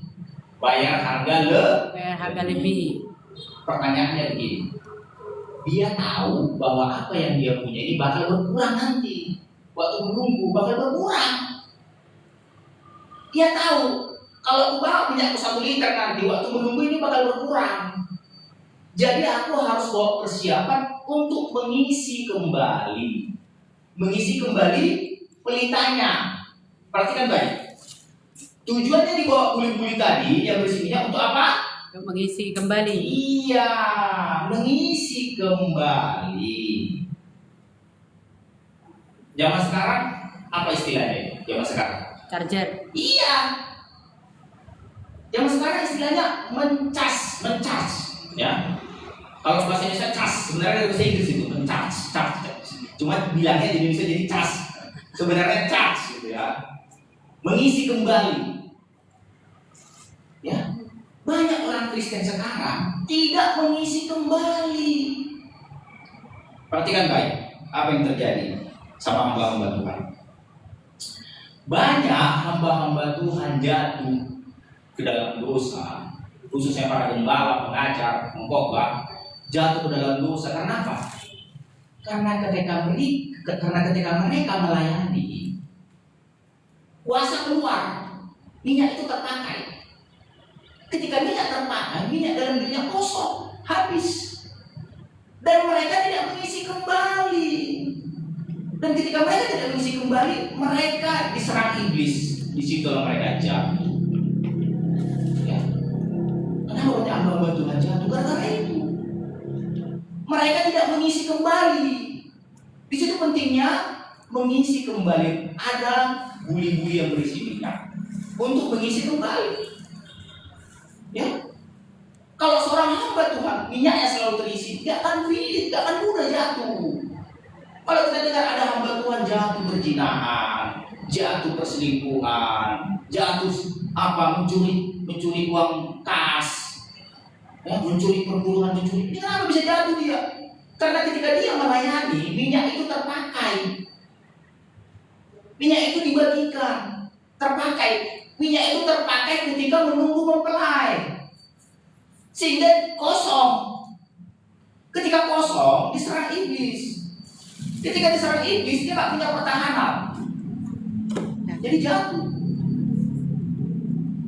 B: bayar harga
C: lebih.
B: Pertanyaannya begini, dia tahu bahwa apa yang dia punya ini bakal berkurang nanti, waktu menunggu bakal berkurang. Dia tahu kalau aku bawa minyak 1 liter nanti waktu menunggu ini bakal berkurang. Jadi aku harus bawa persiapan untuk mengisi kembali pelitanya. Perhatikan baik. Tujuannya dibawa buli-buli tadi yang berisi minyak untuk apa?
C: Untuk mengisi kembali.
B: Iya, mengisi kembali. Zaman sekarang apa istilahnya? Zaman sekarang?
C: Charger.
B: Iya. Zaman sekarang istilahnya mencas, ya. Kalau bahasa Indonesia cas, sebenarnya bahasa Inggris itu mencas. Cuma bilangnya di Indonesia jadi cas. Sebenarnya cas gitu ya. Mengisi kembali. Ya. Banyak orang Kristen sekarang tidak mengisi kembali. Perhatikan baik apa yang terjadi sama hamba-hamba Tuhan. Banyak hamba-hamba Tuhan jatuh ke dalam dosa, khususnya para gembala, pengajar, pengkhotbah, jatuh ke dalam dosa karena apa? Karena ketika mereka melayani, kuasa keluar, minyak itu terpakai. Ketika minyak terpakai, minyak dalam dirinya kosong, habis. Dan mereka tidak mengisi kembali. Dan ketika mereka tidak mengisi kembali, mereka diserang iblis. Di situ mereka jatuh. Ya. Kenapa banyak hamba Tuhan jatuh? Gara-gara itu. Mereka tidak mengisi kembali. Di situ pentingnya mengisi kembali. Ada buli-buli yang berisi minyak untuk mengisi kembali. Ya, kalau seorang hamba Tuhan minyaknya selalu terisi, dia akan pilih, dia akan mudah jatuh. Kalau kita dengar ada hamba Tuhan jatuh berzinahan, jatuh perselingkuhan, jatuh mencuri uang kas, ya, mencuri perpuluhan, mencuri. Ini kenapa bisa jatuh dia? Karena ketika dia melayani, minyak itu terpakai, minyak itu dibagikan, terpakai. Minyak itu terpakai ketika menunggu mempelai, sehingga kosong. Ketika kosong, diserang iblis. Ketika diserang iblis, dia nggak punya pertahanan, jadi jatuh.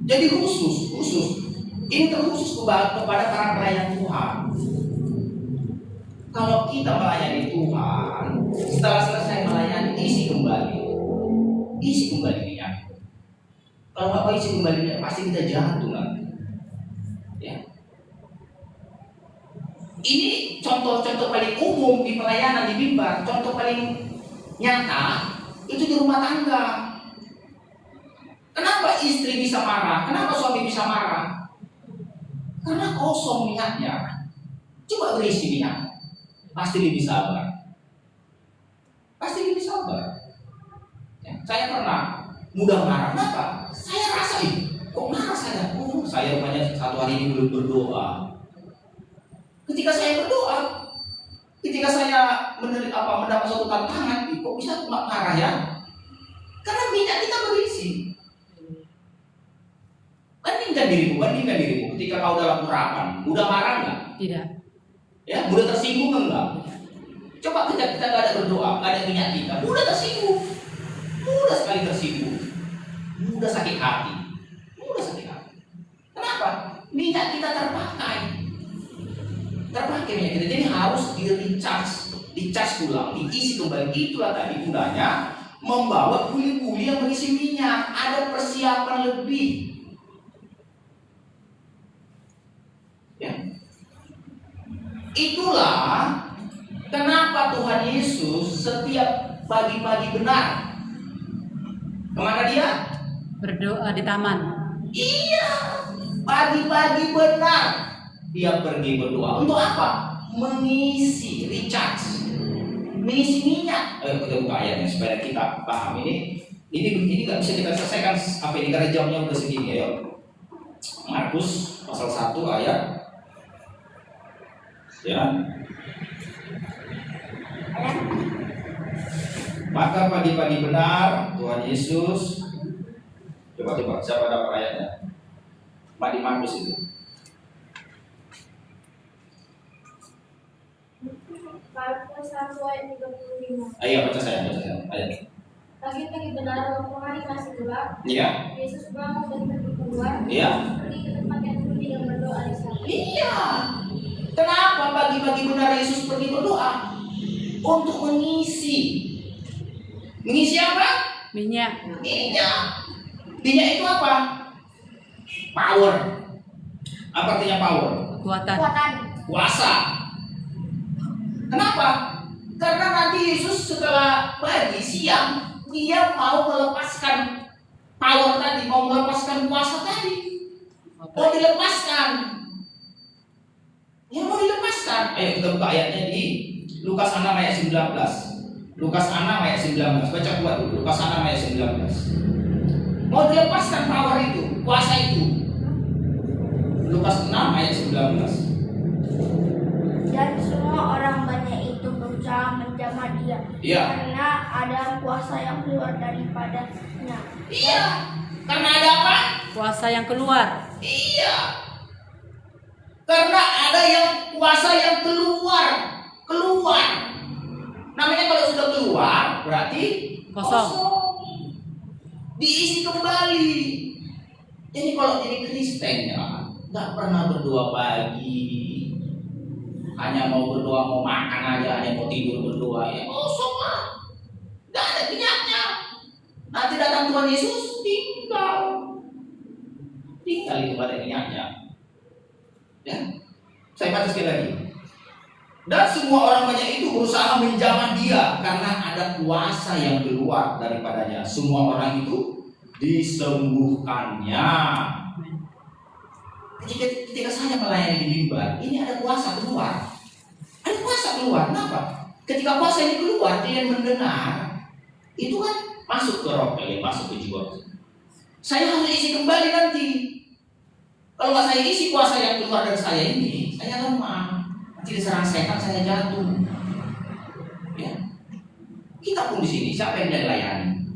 B: Jadi khusus. Ini terkhusus kepada para pelayan Tuhan. Kalau kita melayani Tuhan, setelah selesai melayani, isi kembali minyak. Kalau nggak isi kembali minyak, pasti kita jatuh nanti. Ya. Ini contoh-contoh paling umum di pelayanan di mimbar. Contoh paling nyata itu di rumah tangga. Kenapa istri bisa marah? Kenapa suami bisa marah? Karena kosong minyaknya. Coba berisi minyak, pasti lebih sabar. Ya, saya pernah mudah marah. Kenapa? Saya rasain. Kok marah saya? Saya rupanya satu hari ini belum berdoa. Ketika saya berdoa, ketika saya mendapat suatu tantangan, kok bisa marah ya? Karena minyak kita berisi. Bandingkan dirimu. Ketika kau dalam urapan, mudah marah nggak?
C: Tidak.
B: Ya, mudah tersinggung enggak? Coba kita nggak ada berdoa, nggak ada minyak kita, mudah tersinggung, mudah sekali tersinggung, mudah sakit hati. Kenapa? Minyak kita terpakai minyak kita, jadi harus di-recharge ulang, diisi kembali. Itulah tadi gunanya membawa buli-buli yang berisi minyak, ada persiapan lebih. Ya. Itulah kenapa Tuhan Yesus setiap pagi-pagi benar kemana dia?
C: Berdoa di taman.
B: Iya, pagi-pagi benar dia pergi berdoa. Untuk apa? Mengisi mengisi minyak. Kita buka ayatnya supaya kita paham ini nggak bisa kita selesaikan apa ini karena jamnya udah segini. Ayo, Markus pasal 1 ayat. Ya. Maka pagi-pagi benar Tuhan Yesus. Coba siapa dapat ayatnya? Di Markus itu.
D: Markus 1 ayat 35.
B: Ayo baca saya. Ayat.
D: Pagi-pagi benar waktu hari masih gelap.
B: Iya.
D: Yesus bangun dan pergi keluar.
B: Iya.
D: Pergi ke tempat yang sunyi dan berdoa di sana.
B: Iya. Kenapa pagi-pagi benar Yesus pergi berdoa? Untuk mengisi apa?
C: Minyak.
B: Minyak itu apa? Power. Apa artinya power?
C: Kekuatan.
B: Kuasa. Kenapa? Karena nanti Yesus setelah pagi siang dia mau melepaskan power tadi, mau melepaskan kuasa tadi. Mau dilepaskan. Yang mau dilepaskan. Ayo kita buka ayatnya di Lukas 6 ayat 19. Lukas 6 ayat 19. Baca kuat dulu. Lukas 6 ayat 19. Mau dilepaskan power itu, kuasa itu. Lukas 6 ayat 19.
D: Dan semua orang banyak itu berusaha menjamah dia.
B: Iya.
D: Karena ada kuasa yang keluar daripadanya.
B: Iya. Karena ada apa?
C: Kuasa yang keluar.
B: Iya. Karena ada yang kuasa yang keluar. Namanya kalau sudah keluar berarti
C: Kosong.
B: Diisi kembali. Jadi kalau jadi Kristen ya, nggak pernah berdoa pagi, hanya mau berdoa mau makan aja, hanya mau tidur berdoa ya kosong lah, nggak ada minyaknya. Nanti datang Tuhan Yesus tinggal itu pada minyaknya. Ya, saya baca sekali lagi. Dan semua orang banyak itu berusaha menjamah dia karena ada kuasa yang keluar daripadanya. Semua orang itu disembuhkannya. Ketika saya melayani di mimbar, ini ada kuasa keluar. Ada kuasa keluar. Kenapa? Ketika kuasa ini keluar, dia mendengar, itu kan masuk ke roh kalian, masuk ke jiwa. Saya harus isi kembali nanti. Kalau nggak saya isi kuasa yang keluar dari saya ini, saya lemah. Nanti diserang setan, saya jatuh. Ya. Kita pun di sini, siapa yang dilayani?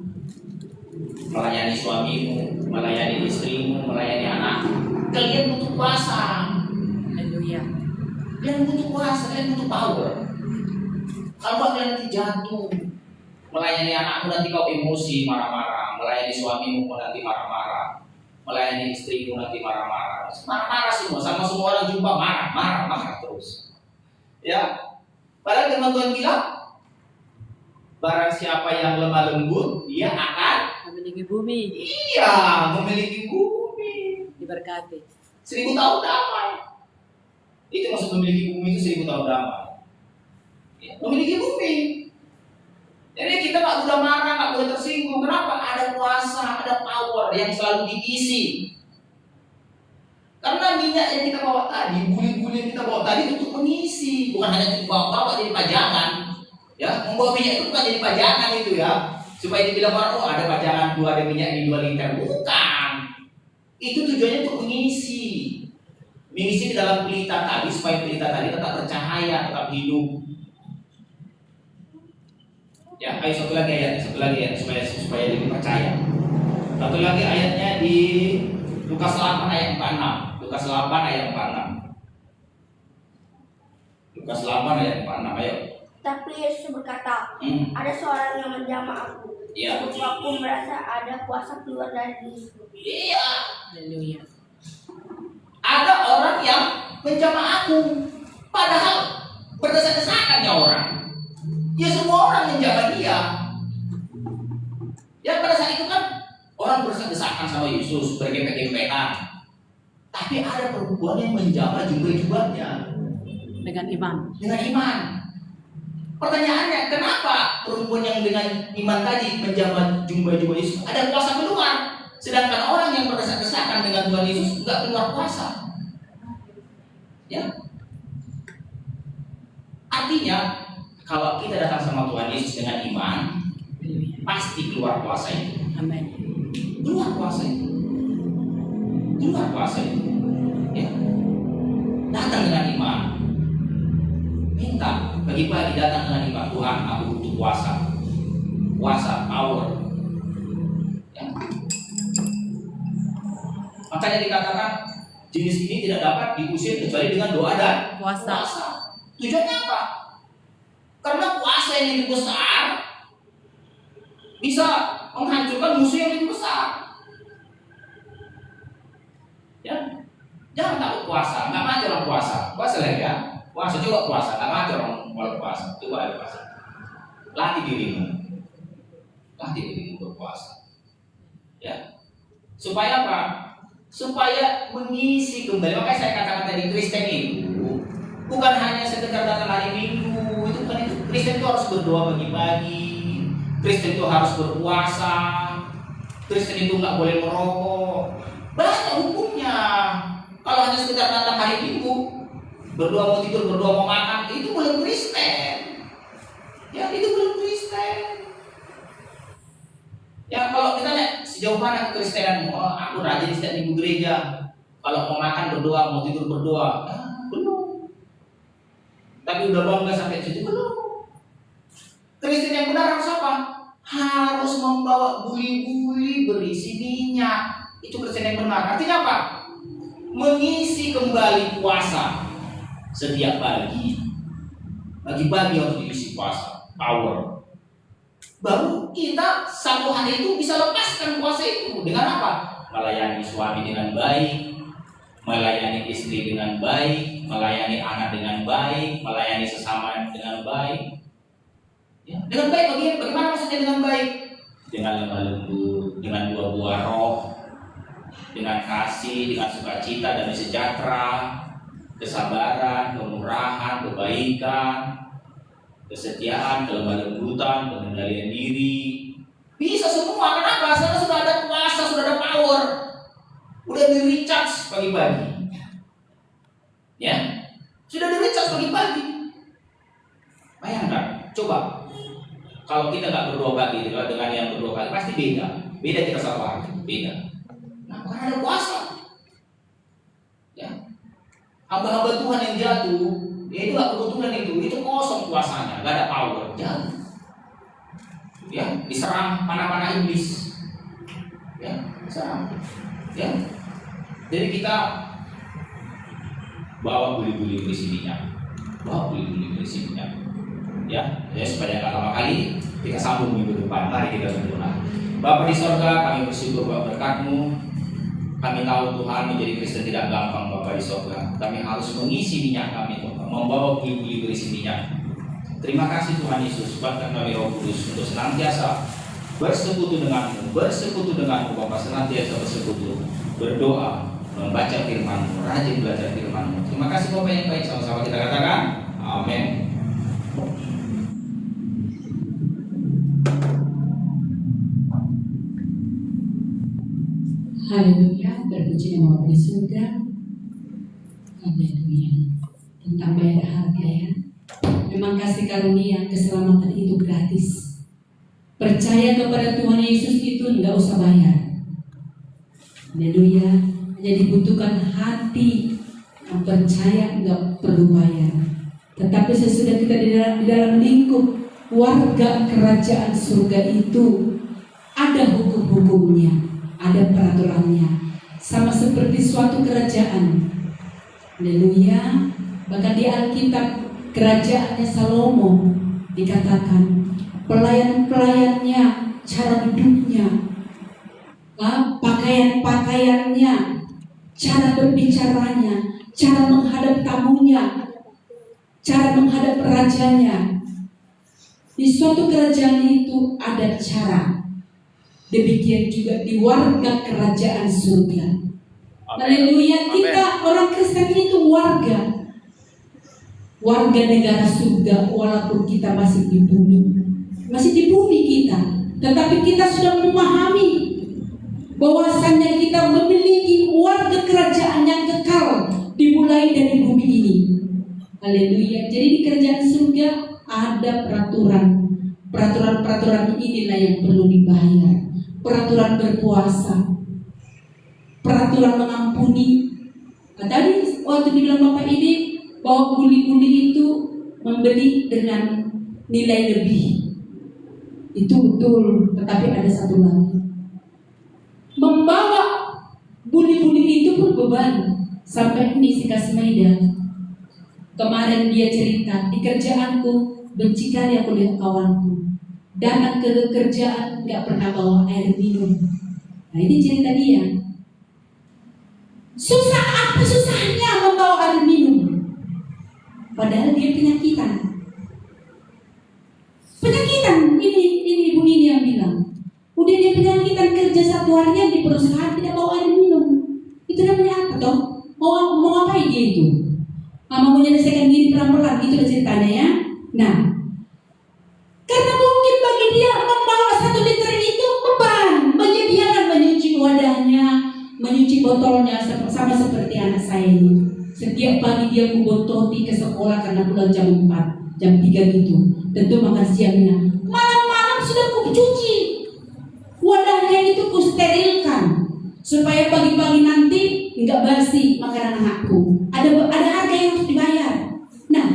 B: Melayani suamimu, melayani istrimu, melayani anak. Kalian butuh kuasa.
C: Haleluya.
B: Kalian butuh kuasa, kalian butuh power. Kalau nggak kalian nanti jatuh. Melayani anakmu nanti kau emosi, marah-marah. Melayani suamimu nanti marah-marah. Melayani istrimu nanti marah-marah. Marah-marah semua, sama semua orang jumpa marah terus. Ya, padahal firman Tuhan bilang, barang siapa yang lemah lembut, dia akan
C: Memiliki bumi.
B: Iya, memiliki bumi.
C: Diberkati.
B: 1000 tahun damai. Itu maksud memiliki bumi itu 1000 tahun damai. Ya, memiliki bumi. Jadi kita nggak boleh marah, nggak boleh tersinggung. Kenapa? Ada kuasa, ada power yang selalu diisi. Karena minyak yang kita bawa tadi, buli-buli yang kita bawa tadi untuk mengisi, bukan hanya dibawa jadi pajangan. Ya, membawa minyak itu bukan jadi pajangan itu ya. Supaya dibilang orang, oh ada pajangan 2 ada minyak di 2 liter. Bukan. Itu tujuannya untuk mengisi. Mengisi di dalam pelita tadi supaya pelita tadi tetap bercahaya, tetap hidup. Ya, ayo satu lagi ayat supaya lebih percaya. Satu lagi ayatnya di Lukas 8 ayat 46. Lukas 8 ayat 46. Lukas 8 ayat 46. Ayo.
D: Tapi Yesus berkata, ada seorang yang menjamah aku.
B: Iya.
D: Sebab aku merasa ada kuasa keluar dari diriku.
B: Iya.
C: Haleluya.
B: Ada orang yang menjamah aku, padahal berdesak-desakannya orang. Ya semua orang menjamah dia. Ya pada saat itu kan orang berdesak-desakan sama Yesus, bergempet-gempetan. Tapi ada perempuan yang menjamah jubah-jubahnya
C: Dengan iman.
B: dengan iman. Pertanyaannya, kenapa perempuan yang dengan iman tadi menjamah jubah-jubah Yesus ada kuasa keluar, sedangkan orang yang berdesak-desakan dengan Tuhan Yesus enggak keluar kuasa? Ya. Artinya, kalau kita datang sama Tuhan Yesus dengan iman, pasti keluar kuasa itu.
C: Amin.
B: Keluar kuasa itu. Keluar kuasa itu. Ya. Datang dengan iman. Minta pagi-pagi datang dengan iman. Tuhan, aku butuh kuasa. Kuasa, power. Ya. Makanya dikatakan jenis ini tidak dapat diusir kecuali dengan doa dan
C: Puasa.
B: Tujuannya apa? Karena kuasa yang lebih besar bisa menghancurkan musuh yang lebih besar. Ya, jangan takut puasa, nggak mati orang puasa. Puasa lagi ya, puasa coba puasa, nggak mati orang puasa. Coba puasa, latih dirimu berpuasa. Ya, supaya apa? Supaya mengisi kembali. Makanya saya katakan tadi Kristen itu bukan hanya sekedar datang hari Minggu. Itu kan itu. Kristen itu harus berdoa pagi-pagi. Kristen itu harus berpuasa. Kristen itu nggak boleh merokok. Banyak hukumnya. Kalau hanya sekedar datang hari Minggu, berdoa mau tidur, berdoa mau makan, itu belum Kristen. Ya, itu belum Kristen. Ya, kalau kita lihat sejauh mana kekristenanmu, oh, aku rajin setiap minggu gereja. Kalau mau makan berdoa, mau tidur berdoa, belum. Tapi udah bangga sampai situ belum. Kristen yang benar harus apa? Harus membawa buli-buli berisi minyak. Itu Kristen yang benar. Artinya apa? Mengisi kembali puasa setiap pagi. Pagi-pagi harus diisi puasa, power. Baru kita satu hari itu bisa lepaskan puasa itu. Dengan apa? Melayani suami dengan baik, melayani istri dengan baik, melayani anak dengan baik, melayani sesama dengan baik. Ya, dengan baik bagaimana maksudnya dengan baik? Dengan lemah lembut, dengan buah-buah roh, dengan kasih, dengan sukacita dan sejahtera, kesabaran, kemurahan, kebaikan, kesetiaan, kelemah lembutan, pengendalian diri. Bisa semua. Kenapa? Karena sudah ada kuasa, sudah ada power. Udah di recharge pagi-pagi. Ya, sudah di recharge pagi-pagi. Bayangkan, coba Kalau kita nggak berdua kali dengan yang berdua kali pasti beda. Beda kita sama beda. Nah, karena ada kuasa. Ya. Hamba-hamba Tuhan yang jatuh, ya itu nggak kebetulan itu kosong kuasanya, nggak ada power, jatuh. Ya, diserang panah-panah iblis. Ya, diserang. Ya. Jadi kita bawa buli-buli berisi minyak. Bawa buli-buli berisi minyak. Ya, supaya nggak lama kali kita sambung minggu depan. Mari kita berdoa. Bapa di sorga, kami bersyukur buat berkat-Mu. Kami tahu Tuhan menjadi Kristen tidak gampang, Bapa di sorga. Kami harus mengisi minyak kami, Tuhan, membawa buli-buli berisi minyak. Terima kasih Tuhan Yesus, kuatkan kami Roh Kudus untuk senantiasa bersekutu dengan-Mu, Bapa, senantiasa bersekutu, berdoa, membaca firman-Mu, rajin belajar firman-Mu. Terima kasih Bapa yang baik, sama-sama kita katakan, amin.
A: Haleluya, terpuji nama Bapa di surga. Haleluya. Tentang bayar harga ya. Memang kasih karunia keselamatan itu gratis. Percaya kepada Tuhan Yesus itu enggak usah bayar. Haleluya. Hanya dibutuhkan hati yang percaya, enggak perlu bayar. Tetapi sesudah kita di dalam lingkup warga kerajaan surga itu ada hukum-hukumnya, ada peraturannya, sama seperti suatu kerajaan. Haleluya. Bahkan di Alkitab kerajaannya Salomo dikatakan pelayan-pelayannya, cara duduknya, pakaian-pakaiannya, cara berbicaranya, cara menghadap tamunya, cara menghadap rajanya. Di suatu kerajaan itu ada cara. Demikian juga di warga kerajaan surga. Haleluya. Kita orang Kristen itu warga negara surga, walaupun kita masih di bumi kita, tetapi kita sudah memahami bahwasannya kita memiliki warga kerajaan yang kekal dimulai dari bumi ini. Haleluya. Jadi di kerajaan surga ada peraturan inilah yang perlu dibayar. Peraturan berpuasa, peraturan mengampuni. Tadi waktu dibilang Bapak ini bahwa buli-buli itu membeli dengan nilai lebih, itu betul. Tetapi ada satu lagi, membawa buli-buli itu pun beban. Sampai ini si Kasmaida kemarin dia cerita, di kerjaanku benci kali aku lihat kawanku datang ke kerjaan nggak pernah bawa air minum. Nah ini cerita dia. Susah, apa susahnya membawa air minum? Padahal dia penyakitan. Ini ibu ini yang bilang. Udah dia penyakitan, kerja satu harian di perusahaan tidak bawa air minum. Itu namanya apa toh? Mau ngapain dia itu? Mau menyelesaikan diri pelan-pelan, itu ceritanya ya. Nah, karena mungkin bagi dia membawa 1 liter itu beban. Bagi dia kan menyuci wadahnya, menyuci botolnya, sama seperti anak saya ini. Setiap pagi dia membototi ke sekolah karena pulang jam 4, jam 3 gitu. Tentu makan siangnya. Malam-malam sudah kucuci. Wadahnya itu kusterilkan supaya pagi-pagi nanti enggak basi makanan anakku. Ada harga yang harus dibayar. Nah,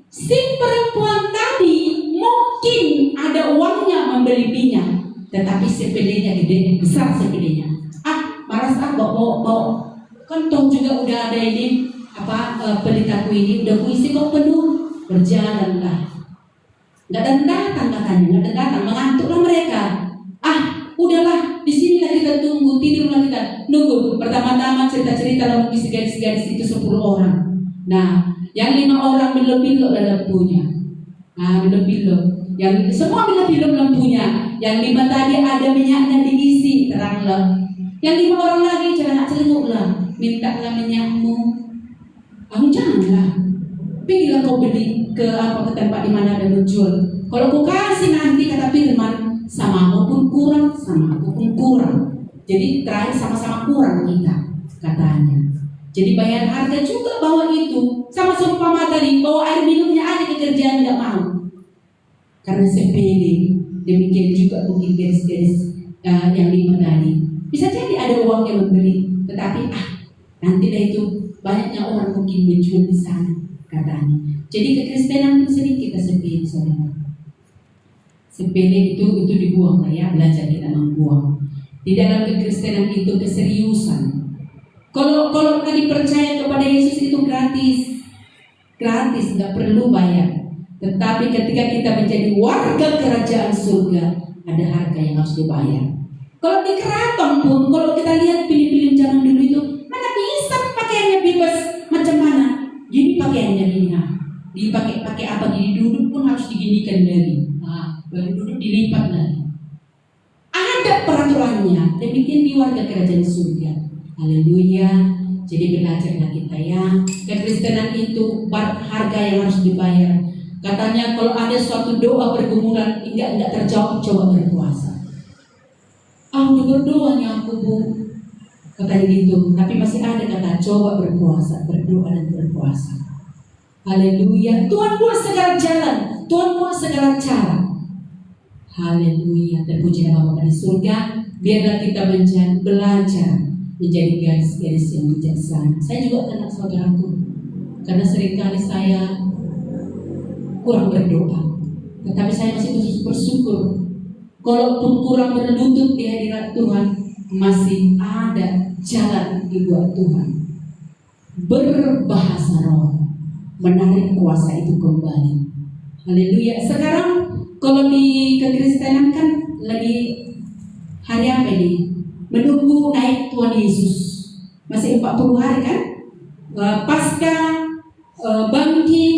A: si perempuan tadi mungkin ada uangnya membeli minyak, tetapi sepedenya gede, besar sepedenya. Malas bawa. Kan toh juga udah ada ini pelitaku ini udah kuisi kok penuh. Berjalanlah. Nggak datang katanya, nggak datang, mengantuklah mereka. Udahlah, di sinilah kita tunggu, tidurlah kita nunggu. Pertama-tama cerita-cerita lalu isi gadis-gadis itu 10 orang. Nah, yang 5 orang belum-belum lampunya. Belum-belum. Yang semua belum lampunya. Yang 5 tadi ada minyaknya diisi, teranglah. Yang 5 orang lagi celenguk-celenguklah, mintalah minyakmu. Janganlah. Pergilah kau beli ke tempat di mana ada menjual. Kalau kau kasih nanti kata firman, sama aku pun kurang. Jadi terakhir sama-sama kurang kita katanya. Jadi bayar harga juga bawa itu. Sama seumpama tadi bawa air minumnya aja ke kerjaan nggak mau. Karena sepele. Demikian juga mungkin garis-garis yang 5 tadi. Bisa jadi ada uang yang memberi, tetapi nanti dah itu banyaknya orang mungkin menjual di sana katanya. Jadi kekristenan itu sering kita sepele, saudara. Sepele itu dibuang lah ya, belajar kita membuang. Di dalam kekristenan itu keseriusan. Kalau tadi percaya kepada Yesus itu gratis, nggak perlu bayar. Tetapi ketika kita menjadi warga kerajaan surga, ada harga yang harus dibayar. Kalau di keraton pun, kalau kita lihat film-film zaman dulu itu, mana bisa pakaiannya bebas macam mana? Gini pakaiannya ini, dipakai apa? Gini duduk pun harus diginikan dari, baru duduk dilipat lagi. Ada peraturannya. Demikian di warga kerajaan surga. Haleluya. Jadi belajarlah kita ya. Kekristenan itu harga yang harus dibayar. Katanya kalau ada suatu doa pergumulan enggak terjawab, coba berpuasa. Udah berdoa nih aku bu, katanya gitu. Tapi masih ada kata coba berpuasa, berdoa dan berpuasa. Haleluya. Tuhan buat segala jalan, Tuhan buat segala cara. Haleluya. Terpuji nama Bapa di surga. Biarlah kita belajar menjadi garis-garis yang bijaksana. Saya juga kenal saudaraku, karena seringkali saya kurang berdoa, tetapi saya masih bersyukur. Kalaupun kurang berlutut di hadirat Tuhan, masih ada jalan dibuat Tuhan. Berbahasa roh, menarik kuasa itu kembali. Haleluya. Sekarang kalau di kekristenan kan lagi hari apa ini? Menunggu naik Tuhan Yesus. Masih 40 hari kan? Pasca bangkit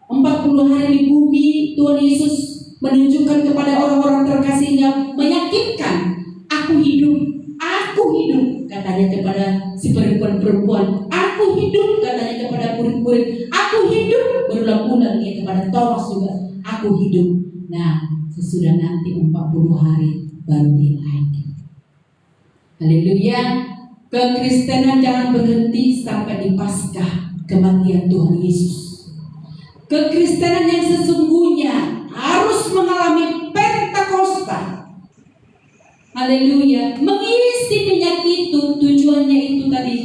A: 40 hari di bumi, Tuhan Yesus menunjukkan kepada orang-orang terkasihnya, meyakinkan, aku hidup, katanya kepada si perempuan, aku hidup, katanya kepada murid-murid, aku hidup, berulang-ulang dia kepada Thomas juga, aku hidup. Nah, sesudah nanti 40 hari baru dia naik. Haleluya. Kekristenan jangan berhenti sampai di Paskah kematian Tuhan Yesus. Kekristenan yang sesungguhnya harus mengalami Pentakosta. Haleluya. Mengisi minyak itu, tujuannya itu tadi.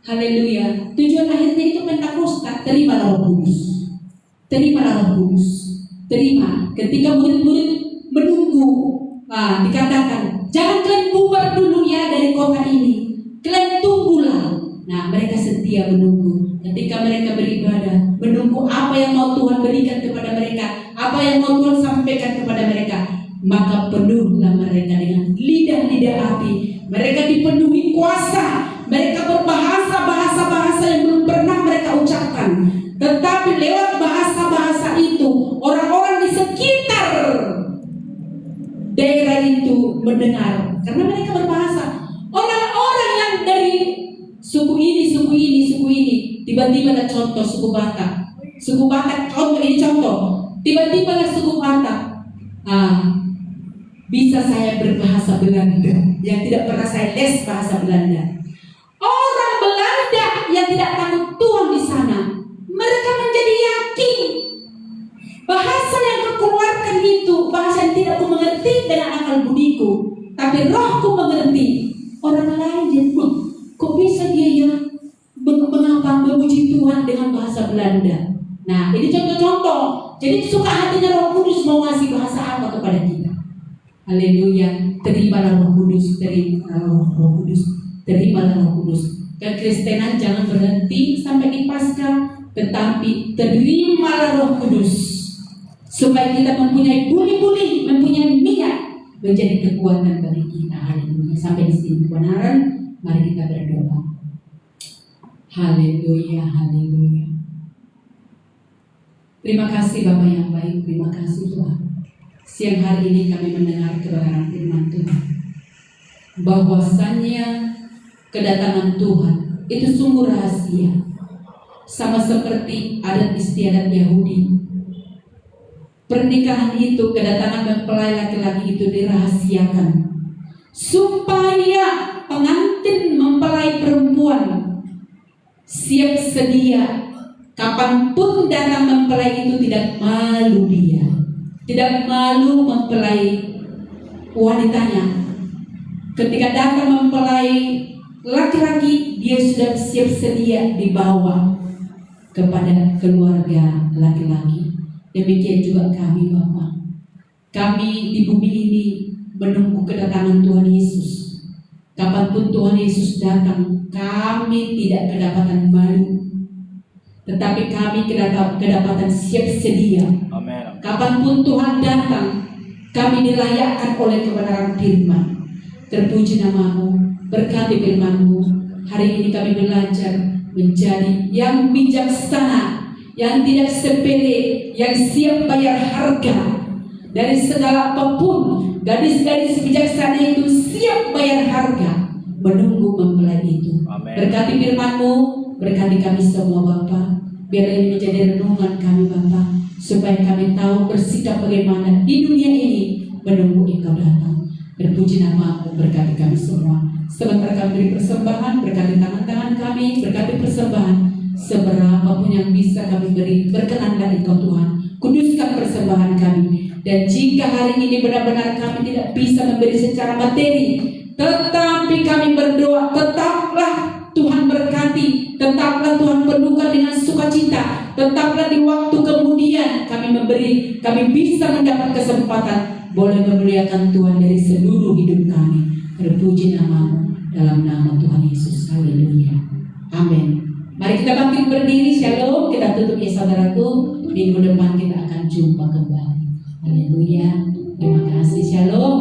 A: Haleluya. Tujuan akhirnya itu Pentakosta. Terimalah Roh Kudus. Terimalah Roh Kudus. Terima. Ketika murid-murid menunggu, dikatakan, jangan kalian bubar dulu ya dari kota ini. Kalian tunggulah. Nah, mereka setia menunggu. Ketika mereka beribadah, menunggu apa yang mau Tuhan berikan kepada mereka, apa yang mau Tuhan sampaikan kepada mereka, maka penuhlah mereka dengan lidah-lidah api. Mereka dipenuhi kuasa. Mereka berbahasa-bahasa yang belum pernah mereka ucapkan. Tetapi lewat bahasa-bahasa itu, orang-orang di sekitar daerah itu mendengar, karena mereka berbahasa. Orang-orang yang dari suku ini, tiba-tiba ada contoh suku Batak, contoh, tiba-tiba ada suku Batak. Bisa saya berbahasa Belanda yang tidak pernah saya les bahasa Belanda. Orang Belanda yang tidak takut Tuhan di sana, mereka menjadi yakin bahasa yang kukeluarkan itu bahasa yang tidak ku mengerti dengan akal budiku, tapi rohku mengerti. Orang lain jadi, kok bisa dia ya mengapa memuji Tuhan dengan bahasa Belanda? Nah, ini contoh-contoh. Jadi suka hatinya Roh Kudus mau ngasih bahasa apa kepada kita. Haleluya. Terimalah Roh Kudus, terimalah Roh Kudus, terimalah Roh Kudus. Kekristenan jangan berhenti sampai di Paskah, tetapi terimalah Roh Kudus supaya kita mempunyai buli-buli, mempunyai minyak menjadi kekuatan bagi kita. Haleluya. Sampai di sini kebenaran, mari kita berdoa. Haleluya, haleluya. Terima kasih Bapa yang baik, terima kasih Tuhan. Siang hari ini kami mendengar kebenaran firman Tuhan, bahwasannya kedatangan Tuhan itu sungguh rahasia, sama seperti adat istiadat Yahudi. Pernikahan itu, kedatangan mempelai laki-laki itu dirahasiakan supaya pengantin mempelai perempuan siap sedia kapanpun datang mempelai itu tidak malu dia. tidak malu mempelai wanitanya. Ketika datang mempelai laki-laki, dia sudah siap sedia dibawa kepada keluarga laki-laki. Demikian juga kami, Bapak. Kami di bumi ini menunggu kedatangan Tuhan Yesus. Kapanpun Tuhan Yesus datang, kami tidak kedapatan malu, tetapi kami kedapatan siap sedia.
B: Amin.
A: Kapanpun Tuhan datang, kami dilayakkan oleh kebenaran firman. Terpuji namamu, berkati firman-Mu. Hari ini kami belajar menjadi yang bijaksana, yang tidak sepele, yang siap bayar harga dari segala apapun. Gadis-gadis bijaksana itu siap bayar harga, menunggu mempelai itu.
B: Amin.
A: Berkati firman-Mu, berkati kami semua Bapa. Biar ini menjadi renungan kami Bapa, supaya kami tahu bersikap bagaimana di dunia ini menunggu Engkau datang. Berpuji nama-Mu, berkati kami semua. Sebentar kami beri persembahan, berkati tangan-tangan kami, berkati persembahan seberapapun yang bisa kami beri. Berkenanlah Engkau Tuhan, kuduskan persembahan kami. Dan jika hari ini benar-benar kami tidak bisa memberi secara materi, tetapi kami berdoa, tetaplah Tuhan berkati, tetaplah Tuhan penuhkan dengan sukacita, tetaplah di waktu kemudian kami bisa mendapat kesempatan boleh memuliakan Tuhan dari seluruh hidup kami. Terpuji nama-Mu dalam nama Tuhan Yesus. Haleluya. Amin. Mari kita bangkit berdiri. Shalom. Kita tutup ya saudaraku. Minggu depan kita akan jumpa kembali. Haleluya. Terima kasih. Shalom.